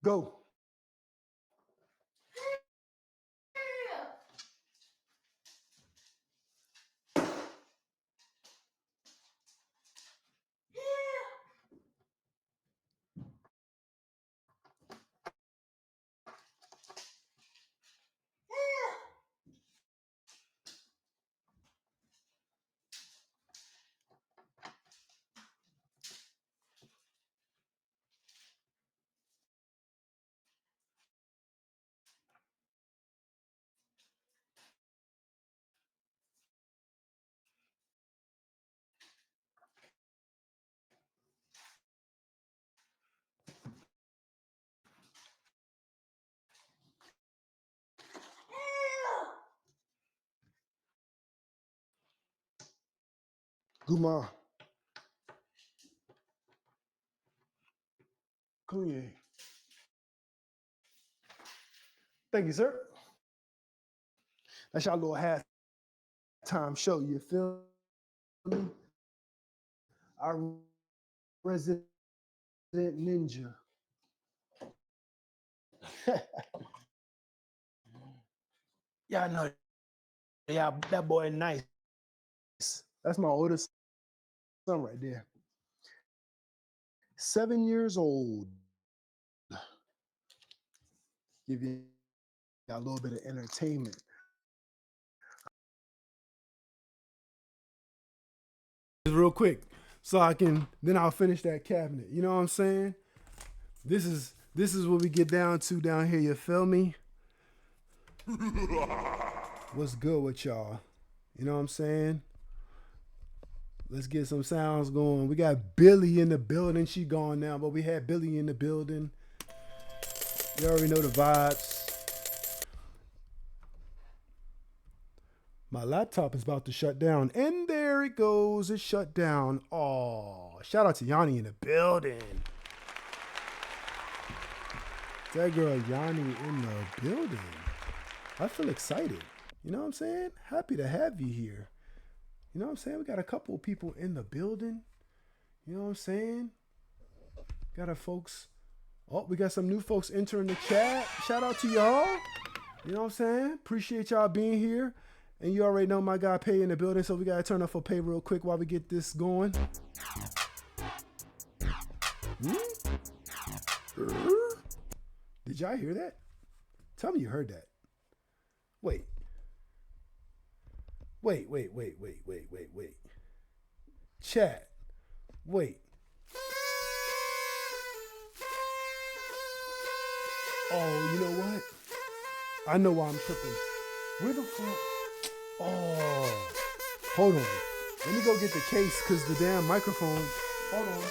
Go. Guma. Kunye. Thank you, sir. That's y'all little halftime show. You feel me? Our resident ninja. Yeah, I know. Yeah, that boy nice. That's my oldest son right there. 7 years old. Give you a little bit of entertainment. Real quick, so then I'll finish that cabinet. You know what I'm saying? This is what we get down to down here. You feel me? What's good with y'all? You know what I'm saying? Let's get some sounds going. We got Billy in the building. She gone now, but we had Billy in the building. You already know the vibes. My laptop is about to shut down. And there it goes. It shut down. Oh, shout out to Yanni in the building. That girl Yanni in the building. I feel excited. You know what I'm saying? Happy to have you here. You know what I'm saying? We got a couple of people in the building. You know what I'm saying? Got our folks. Oh, we got some new folks entering the chat. Shout out to y'all. You know what I'm saying? Appreciate y'all being here. And you already know my guy Pay in the building, so we got to turn up for Pay real quick while we get this going. Did y'all hear that? Tell me you heard that. Wait. Chat. Wait. Oh, you know what? I know why I'm tripping. Where the fuck? Oh, hold on. Let me go get the case because the damn microphone. Hold on.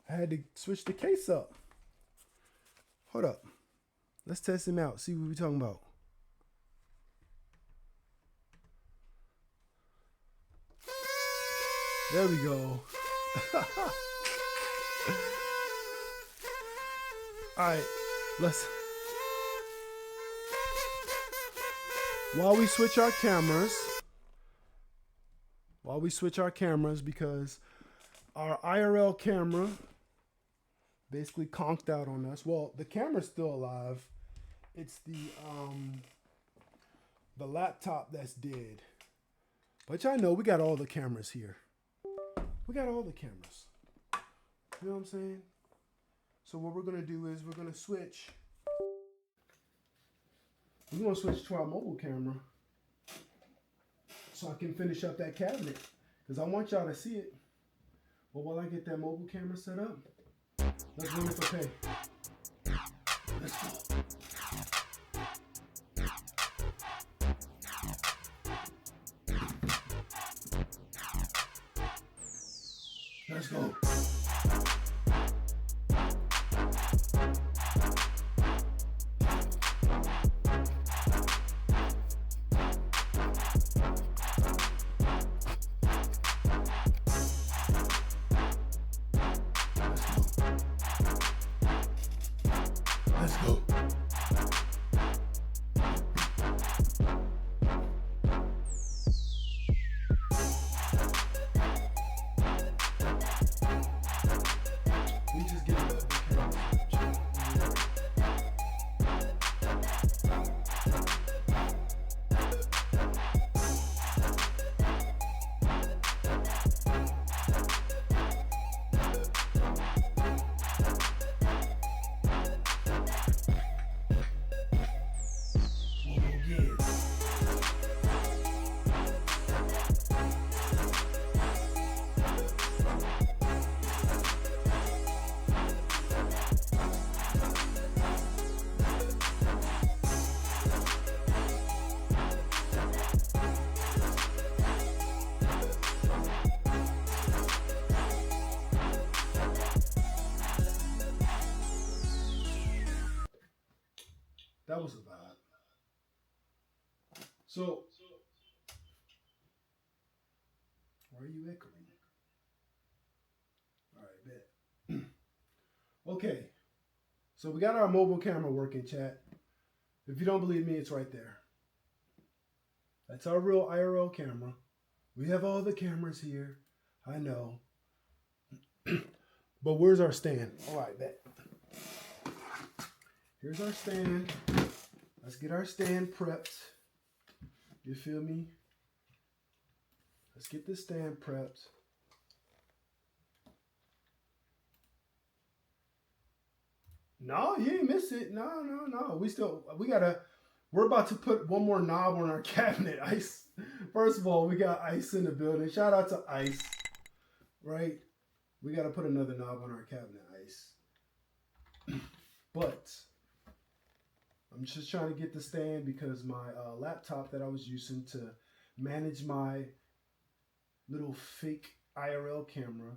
I had to switch the case up. Hold up. Let's test him out. See what we're talking about. There we go. All right. While we switch our cameras, because our IRL camera basically conked out on us. Well, the camera's still alive. It's the laptop that's dead. But y'all know we got all the cameras here. We got all the cameras. You know what I'm saying? So what we're gonna do is we're gonna switch. We're gonna switch to our mobile camera so I can finish up that cabinet. Because I want y'all to see it. But while I get that mobile camera set up, let's run it for Pay. Let's go. Let's go. Let's go. That was a vibe. So, why are you echoing? All right, bet. Okay, so we got our mobile camera working, chat. If you don't believe me, it's right there. That's our real IRL camera. We have all the cameras here. I know. But where's our stand? All right, bet. Here's our stand. Let's get our stand prepped. You feel me? Let's get this stand prepped. No, you ain't miss it. No. We're about to put one more knob on our cabinet. Ice. First of all, we got Ice in the building. Shout out to Ice. Right? We got to put another knob on our cabinet, Ice. But I'm just trying to get the stand because my laptop that I was using to manage my little fake IRL camera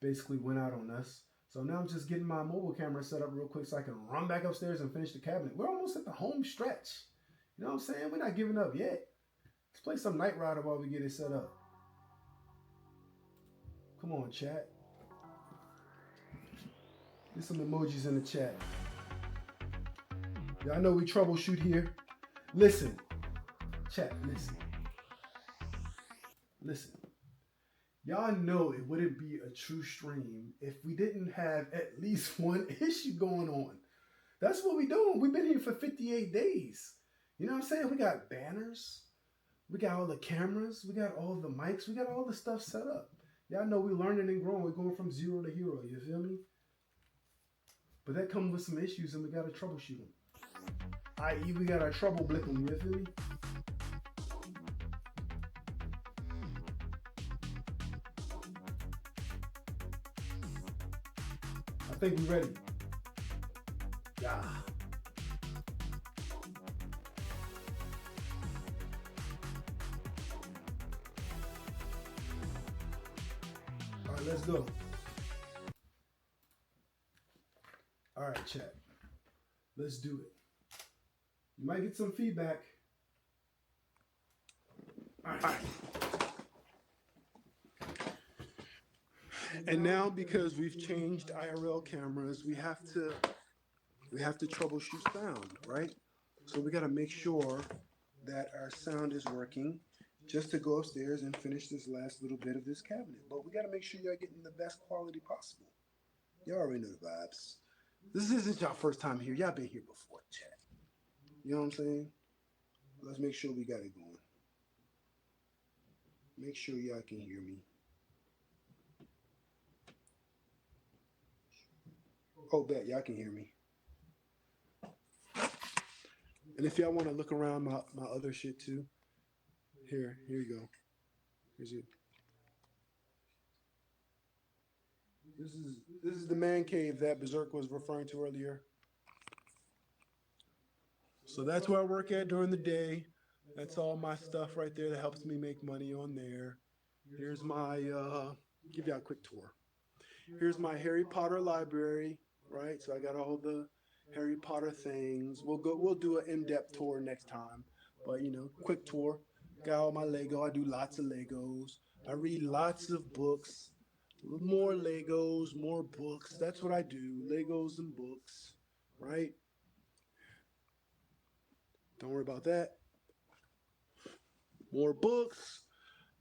basically went out on us. So now I'm just getting my mobile camera set up real quick so I can run back upstairs and finish the cabinet. We're almost at the home stretch. You know what I'm saying? We're not giving up yet. Let's play some Knight Rider while we get it set up. Come on, chat. Get some emojis in the chat. Y'all know we troubleshoot here. Listen. Chat, listen. Listen. Y'all know it wouldn't be a true stream if we didn't have at least one issue going on. That's what we doing. We've been here for 58 days. You know what I'm saying? We got banners. We got all the cameras. We got all the mics. We got all the stuff set up. Y'all know we're learning and growing. We're going from zero to hero. You feel me? But that comes with some issues and we got to troubleshoot them. I.e. we got to trouble blick them. You feel me? I think we're ready. Yeah. All right, let's go. All right, chat. Let's do it. You might get some feedback. All right. And now, because we've changed IRL cameras, we have to troubleshoot sound, right? So we got to make sure that our sound is working just to go upstairs and finish this last little bit of this cabinet. But we got to make sure y'all getting the best quality possible. Y'all already know the vibes. This isn't y'all first time here. Y'all been here before, chat. You know what I'm saying? Let's make sure we got it going. Make sure y'all can hear me. Oh, bet y'all can hear me. And if y'all want to look around my other shit too, here you go. Here's it. This is the man cave that Berserk was referring to earlier. So that's where I work at during the day. That's all my stuff right there that helps me make money on there. Here's my give y'all a quick tour. Here's my Harry Potter library, right? So I got all the Harry Potter things. We'll do an in-depth tour next time. But you know, quick tour. Got all my Lego. I do lots of Legos. I read lots of books. More Legos, more books. That's what I do. Legos and books, right? Don't worry about that. More books,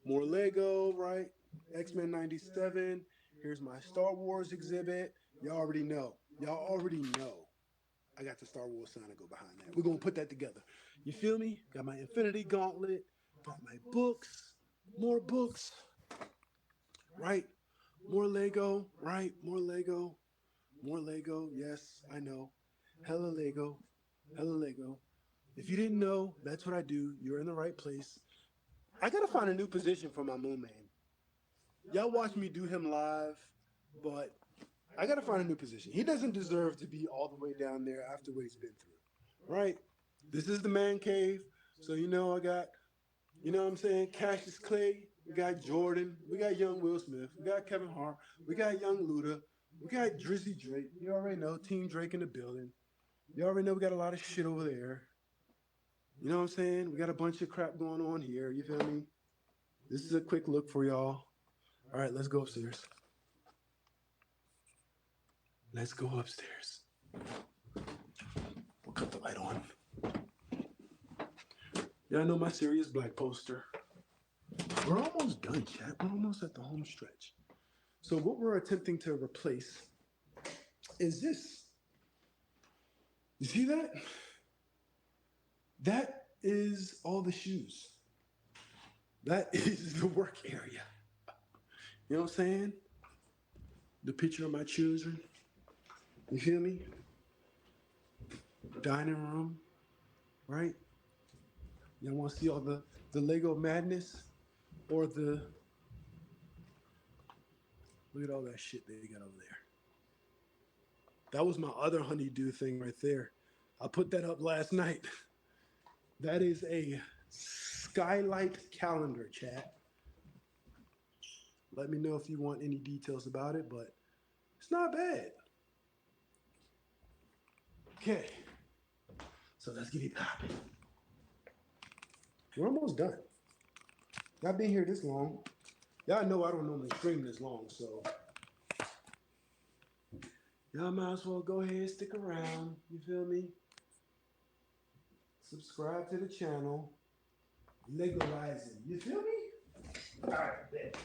more Lego, right? X-Men 97. Here's my Star Wars exhibit. Y'all already know. I got the Star Wars sign to go behind that. We're going to put that together. You feel me? Got my Infinity Gauntlet. Brought my books. More books. Right? More Lego. Right? More Lego. More Lego. Yes, I know. Hella Lego. Hella Lego. If you didn't know, that's what I do. You're in the right place. I got to find a new position for my moon man. Y'all watch me do him live, but I got to find a new position. He doesn't deserve to be all the way down there after what he's been through, right? This is the man cave. So, you know, I got, you know what I'm saying, Cassius Clay. We got Jordan. We got young Will Smith. We got Kevin Hart. We got young Luda. We got Drizzy Drake. You already know, Team Drake in the building. You already know we got a lot of shit over there. You know what I'm saying? We got a bunch of crap going on here. You feel me? This is a quick look for y'all. All right, let's go upstairs. Let's go upstairs. We'll cut the light on. Yeah, I know my Serious Black poster. We're almost done, chat. We're almost at the home stretch. So what we're attempting to replace is this. You see that? That is all the shoes. That is the work area. You know what I'm saying? The picture of my children. You feel me? Dining room, right? Y'all want to see all the Lego madness? Or the, look at all that shit they got over there. That was my other honeydew thing right there. I put that up last night. That is a skylight calendar, chat. Let me know if you want any details about it, but it's not bad. Okay, so let's get it popping. We're almost done. Not been here this long. Y'all know I don't normally stream this long, so y'all might as well go ahead, stick around. You feel me? Subscribe to the channel. Legalizing. You feel me? All right, bet.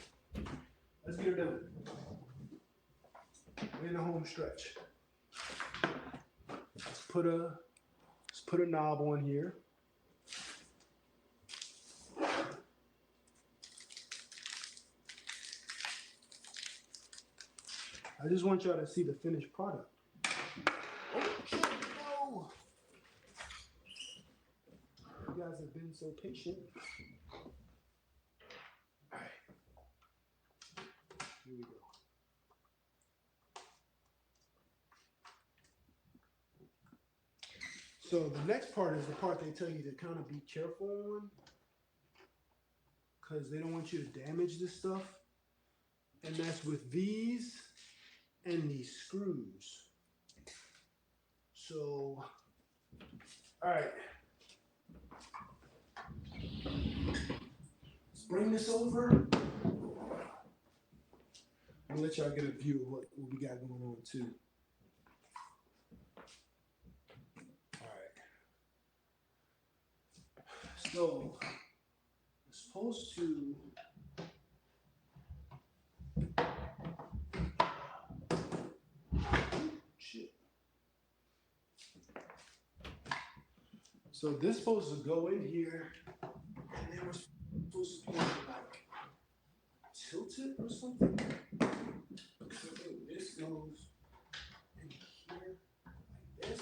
Let's get it done. We're in the home stretch. Let's put a knob on here. I just want y'all to see the finished product. Oh, shit, no. You guys have been so patient. All right. Here we go. So the next part is the part they tell you to kind of be careful on, because they don't want you to damage this stuff. And that's with these and these screws. So, all right. Let's bring this over. I'll let y'all get a view of what we got going on too. All right. So, we're supposed to shit. So this is supposed to go in here, and then we're supposed to be like tilt it or something. So this goes in here like this.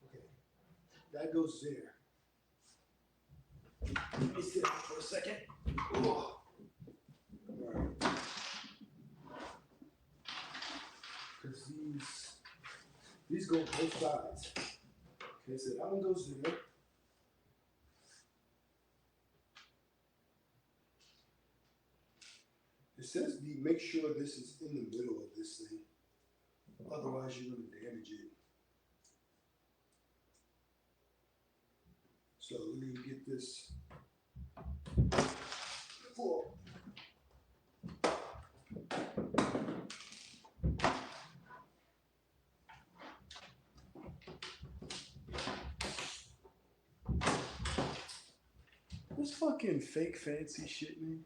Okay, that goes there. Let me sit down for a second. Oh. All right. Because these go both sides. Okay, so that one goes there. It says make sure this is in the middle of this thing. Otherwise, you're going to damage it. So let me get this full. This fucking fake fancy shit, man.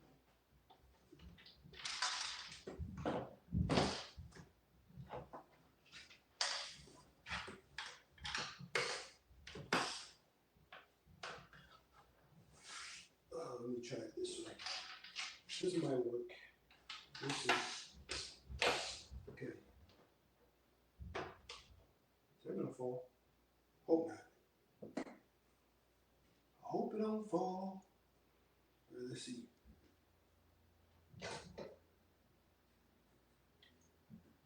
Let me try it this way. This might work. This is okay. Is that gonna fall? Hope not. I hope it don't fall. Let's see.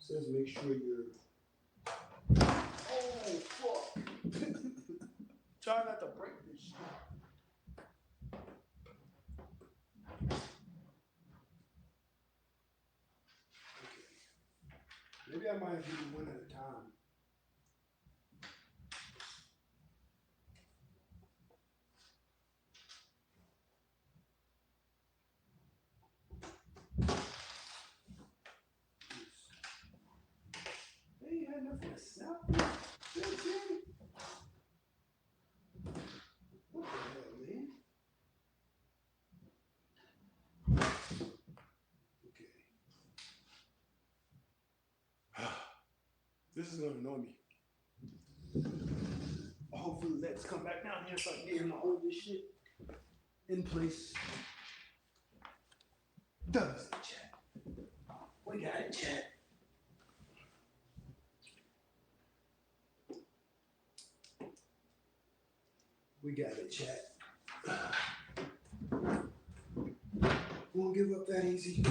says make sure you're. Oh fuck! Try not to break this shit. Okay. Maybe I might do one at a time. They ain't had nothing to snap with. What the hell, man? Okay. This is gonna annoy me. Hopefully, let's come back down here so I can get him to hold this shit in place. Does it, chat? We got it, chat. We got it, chat. Won't give up that easy.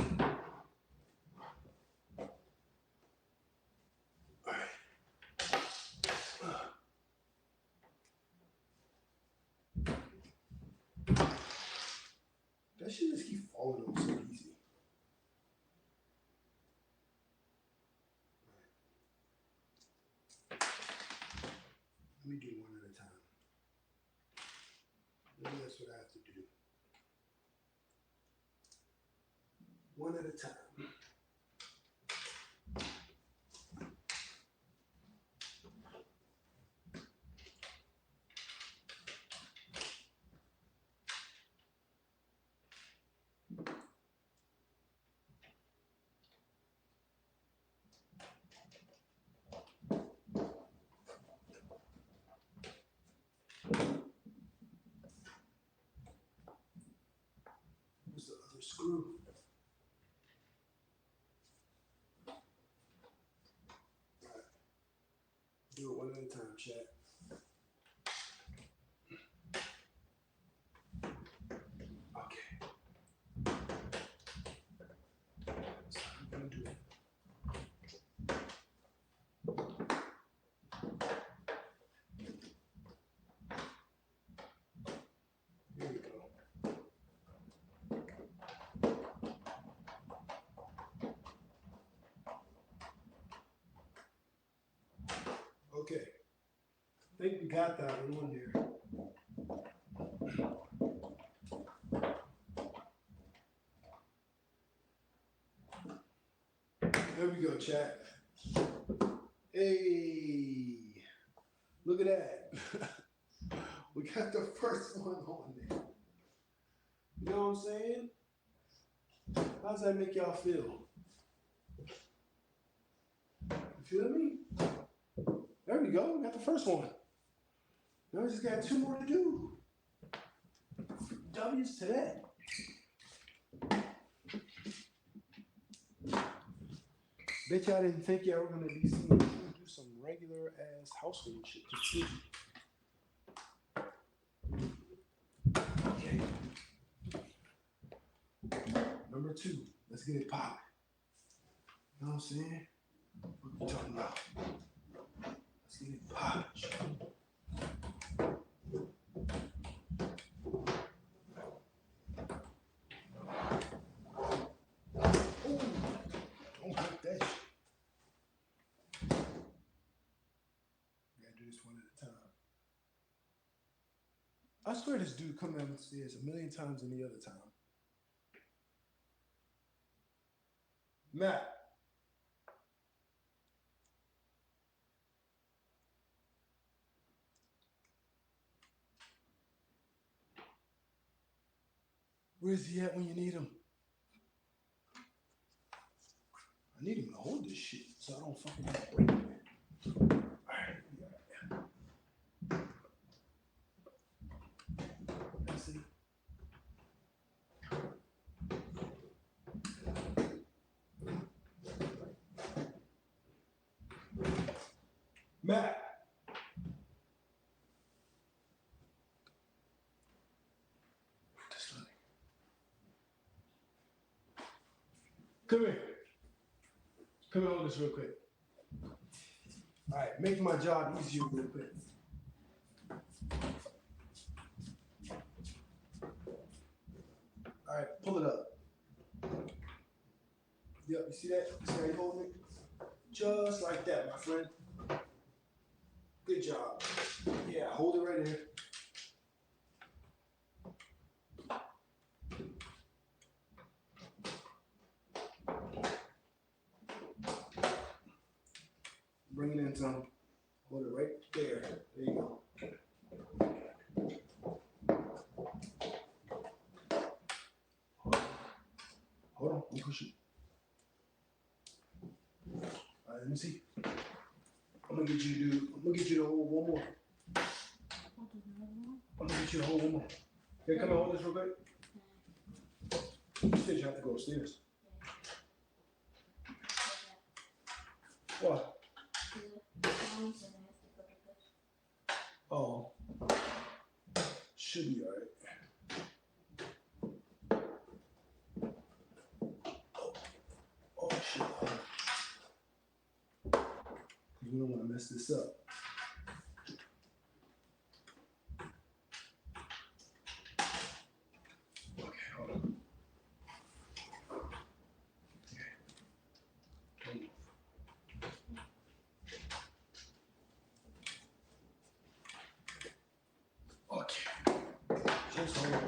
Alright. That shit just keep falling off so easy. Let me do one at a time. Maybe that's what I have to do. One at a time. Where's the other screw? Alright. Do it one at a time, chat. Okay. So I'm gonna do it. Here we go. Okay. I think we got that one on there. There we go, chat. Hey, look at that. We got the first one on there. You know what I'm saying? How does that make y'all feel? You feel me? There we go. We got the first one. Now we just got two more to do. W's to that. Bet y'all didn't think y'all were gonna be seeing me do some regular ass household shit. Just see. Okay. Number two. Let's get it popping. You know what I'm saying? What we talking about? Let's get it popping. Don't break that shit. We gotta do this one at a time. I swear this dude come downstairs a million times than the other time. Matt. Where's he at when you need him? I need him to hold this shit so I don't fucking have to break it. Alright, we got it. Let's see. Matt. Come here. Come here, hold this real quick. All right, make my job easier real quick. All right, pull it up. Yep, you see that? You see how you holding it? Just like that, my friend. Good job. Yeah, hold it right there. Bring it in, Tom. Hold it right there. There you go. Hold on, I'm pushing. All right, let me see. I'm gonna get you to hold one more. I'm gonna get you to hold one more. Here, come and hold this real quick. You said you have to go upstairs. What? Oh. Should be alright. Oh shit. We don't want to mess this up. Okay, hold on. Okay. Just hold on.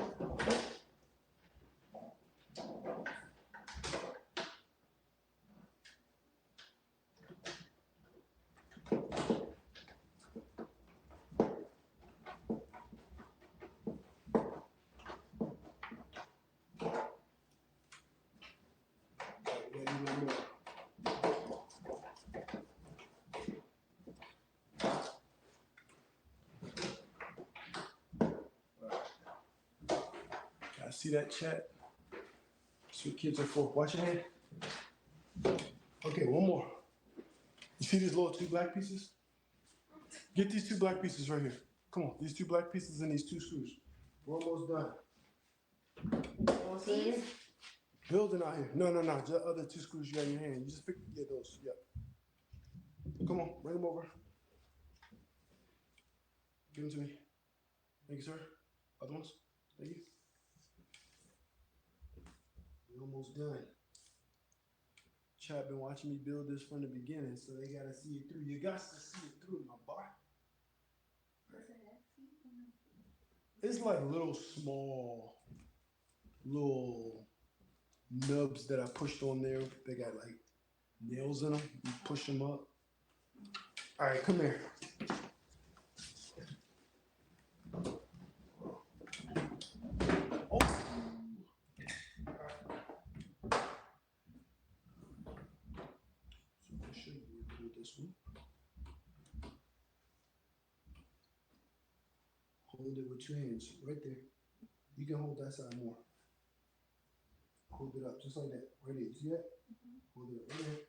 Ready one more. I see that chat. That's what kids are for. Watch your hand. Okay, one more. You see these little two black pieces? Get these two black pieces right here. Come on, these two black pieces and these two screws. We're almost done. Building out here. No. Just the other two screws you got in your hand. You just pick, yeah, those. Yep. Come on, bring them over. Give them to me. Thank you, sir. Other ones? Thank you. We're almost done. Chad been watching me build this from the beginning, so they gotta see it through. You got to see it through, my boy. It's like little small, little nubs that I pushed on there. They got like nails in them. You push them up. All right, come here. Oh. So I should be able to do this one. Hold it with two hands, right there. You can hold that side more. Hold it up, just like that. Right there. You see that? Hold it up right there.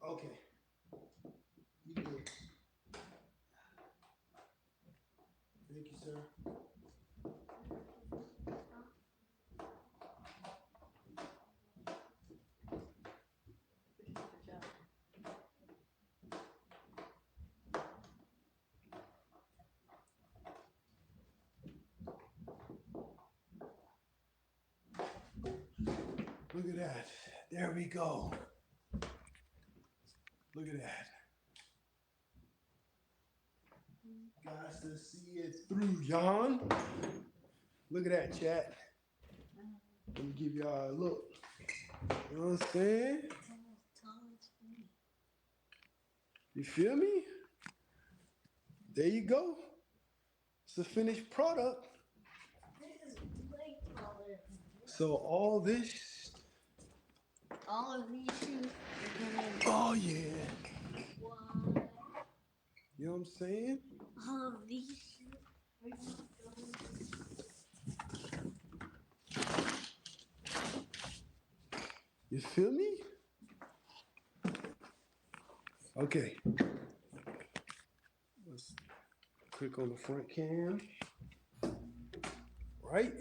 Okay. You good. Thank you, sir. Look at that. There we go. Look at that. Got to see it through, John. Look at that, chat. Let me give y'all a look. You know what I'm saying? You feel me? There you go. It's a finished product.
This is way taller.
So all this.
All of these shoes are gonna be
Oh yeah.
wide.
You know what I'm saying?
All of these shoes are gonna be.
You feel me? Okay. Let's click on the front cam. Right?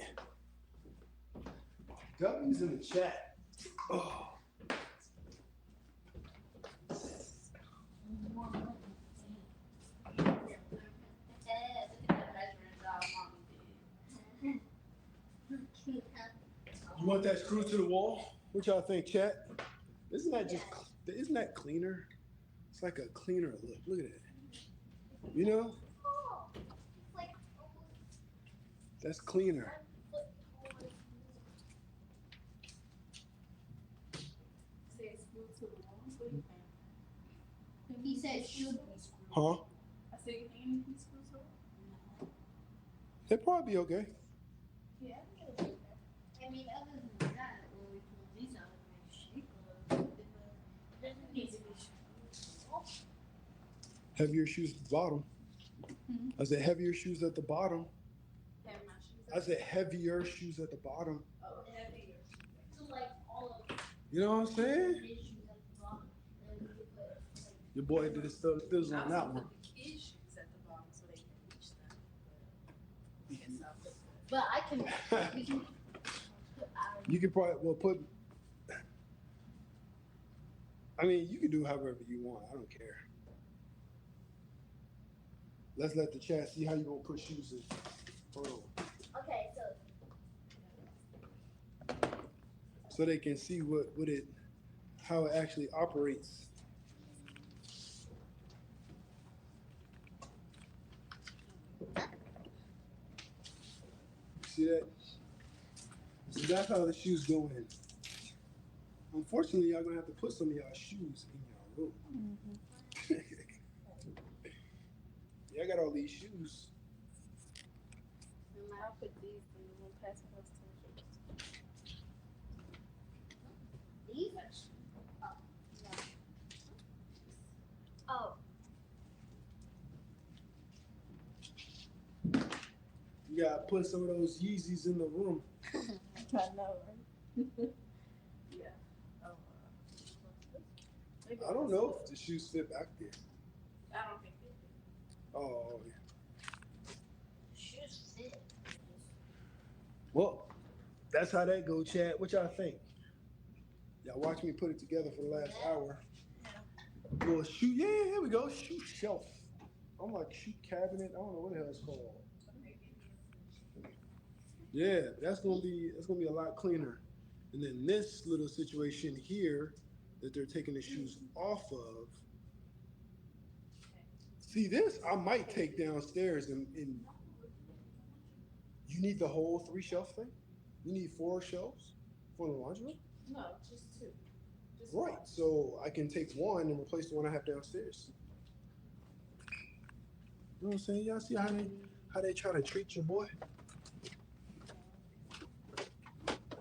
W's in the chat. Oh. You want that screw to the wall? What y'all think, chat? Isn't that cleaner? It's like a cleaner look. Look at that. You know? That's cleaner.
He said shoot.
Huh?
I said, can you be screws up?
They'd probably be okay.
Yeah, I mean, other than that, when we pull these out of my shape, it doesn't need to be shoot.
Heavier shoes at the bottom. I said heavier shoes at the bottom.
Have my shoes
I said heavier shoes at the bottom.
Oh, heavier.
So like all of
You know what I'm saying?
his shoes at the bottom, and then we could put like.
Your boy did his thizzle
I
on
was
that
gonna
one.
put the kids' shoes at the bottom so they can reach them. But I guess I'll put the
But I can. We can put our.
You could probably put. I mean, you can do however you want. I don't care. Let's let the chat see how you gonna put shoes in. Hold on.
Okay,
So they can see how it actually operates. See that? So that's how the shoes go in. Unfortunately, y'all gonna have to put some of y'all shoes in y'all room. Yeah, I got all these shoes.
and I'll put these in the one pass across to
these are. Oh,
You gotta put some of those Yeezys in the room.
I know, right? Yeah. Oh, maybe
I don't know if the shoes fit back there.
I don't think they do.
Oh, yeah.
shoes fit.
Well, that's how that go, Chad. What y'all think? Y'all watch me put it together for the last hour. Little shoe, yeah, here we go. Shoe shelf. I'm like shoe cabinet. I don't know what the hell it's called. Yeah, that's gonna be a lot cleaner. And then this little situation here that they're taking the shoes off of. See this, I might take downstairs and you need the whole 3 shelf thing? You need 4 shelves for the laundry room?
No, just two. Just
Right.
one.
So I can take one and replace the one I have downstairs. You know what I'm saying? Y'all see how they try to treat your boy?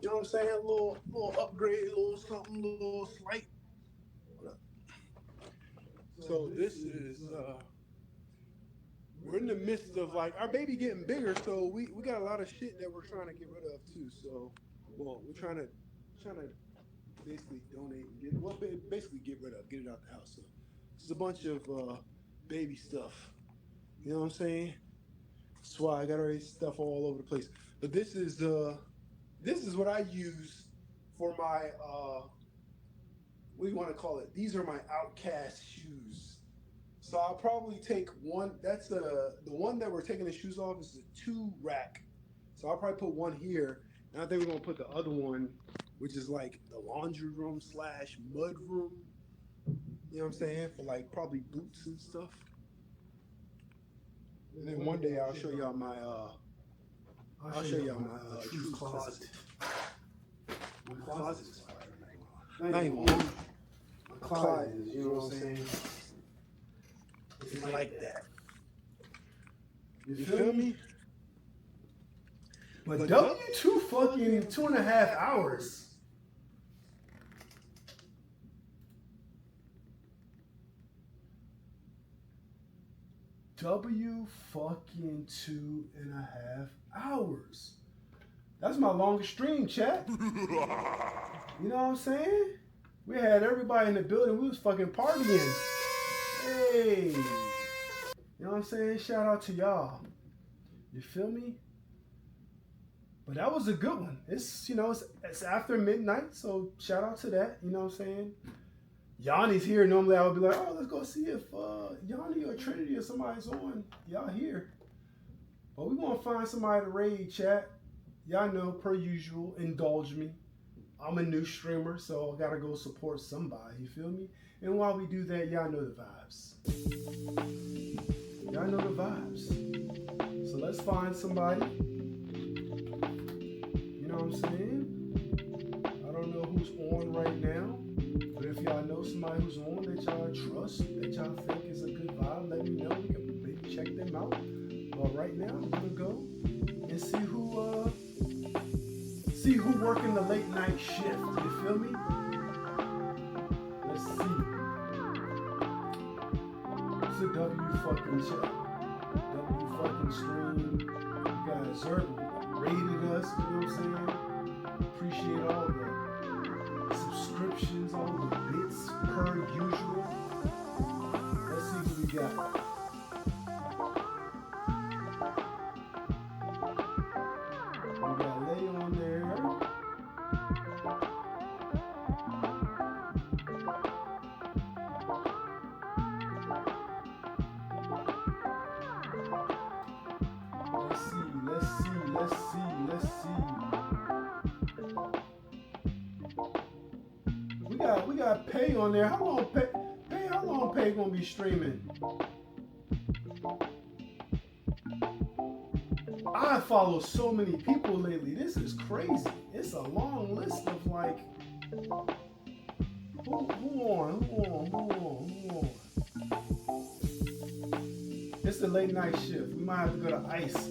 You know what I'm saying? A little upgrade, a little something, a little slight. So this is we're in the midst of like our baby getting bigger, so we got a lot of shit that we're trying to get rid of too. So well, we're trying to basically donate and basically get rid of, get it out the house. So this is a bunch of baby stuff. You know what I'm saying? That's why I got all this stuff all over the place. But this is what I use for my what do you want to call it? These are my outcast shoes. So I'll probably take one. That's the one that we're taking the shoes off is a 2 rack. So I'll probably put one here, and I think we're gonna put the other one which is like the laundry room slash mud room. You know what I'm saying? For like probably boots and stuff. And then one day I'll show y'all my true closet. My closet is fire. Not even one. My closet is, you know what I'm saying? It's like that. You feel me? But W2 fucking 2.5 hours. W fucking 2.5 hours. That's my longest stream, chat. You know what I'm saying? We had everybody in the building. We was fucking partying. Hey. You know what I'm saying? Shout out to y'all. You feel me? But that was a good one. It's, you know, it's after midnight, so shout out to that. You know what I'm saying? Yanni's here. Normally I would be like, oh, let's go see if Yanni or Trinity or somebody's on. Y'all here. But we gonna find somebody to raid, chat. Y'all know, per usual, indulge me. I'm a new streamer, so I gotta go support somebody. You feel me? And while we do that, y'all know the vibes. Y'all know the vibes. So let's find somebody. You know what I'm saying? I don't know who's on right now. But if y'all know somebody who's on that y'all trust, that y'all think is a good vibe, let me know. We can maybe check them out. But right now, I'm gonna go and see who working the late night shift. You feel me? Let's see. It's a W fucking chat. W fucking stream. You guys rated us. You know what I'm saying? Appreciate all the subscriptions, all the bits per usual. Let's see what we got. We got Lay on there. Let's see. We got Pay on there. How long Pay gonna be streaming? I follow so many people lately. This is crazy. It's a long list of like who on. It's the late night shift. We might have to go to Ice.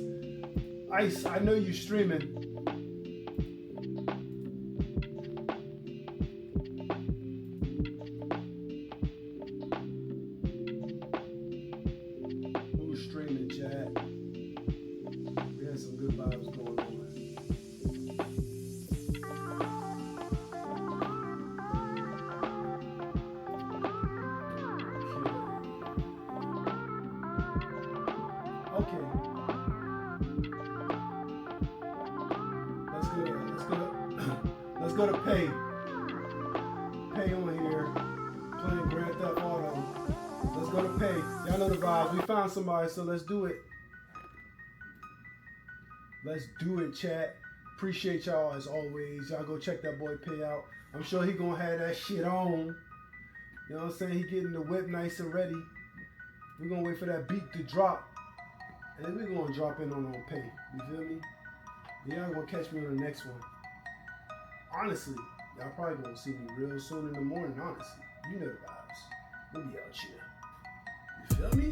Ice, I know you streaming. Who's streaming, chat? We had some good vibes going on. Okay. Let's go to Pay. Pay on here. Playing Grand Theft Auto. Let's go to Pay. Y'all know the vibes. We found somebody, so let's do it. Let's do it, chat. Appreciate y'all as always. Y'all go check that boy Pay out. I'm sure he gonna have that shit on. You know what I'm saying? He getting the whip nice and ready. We're gonna wait for that beat to drop. And then we're gonna drop in on Pay. You feel me? Y'all gonna catch me on the next one. Honestly, y'all probably gonna see me real soon in the morning, honestly. You know the vibes. We'll be out here. You feel me?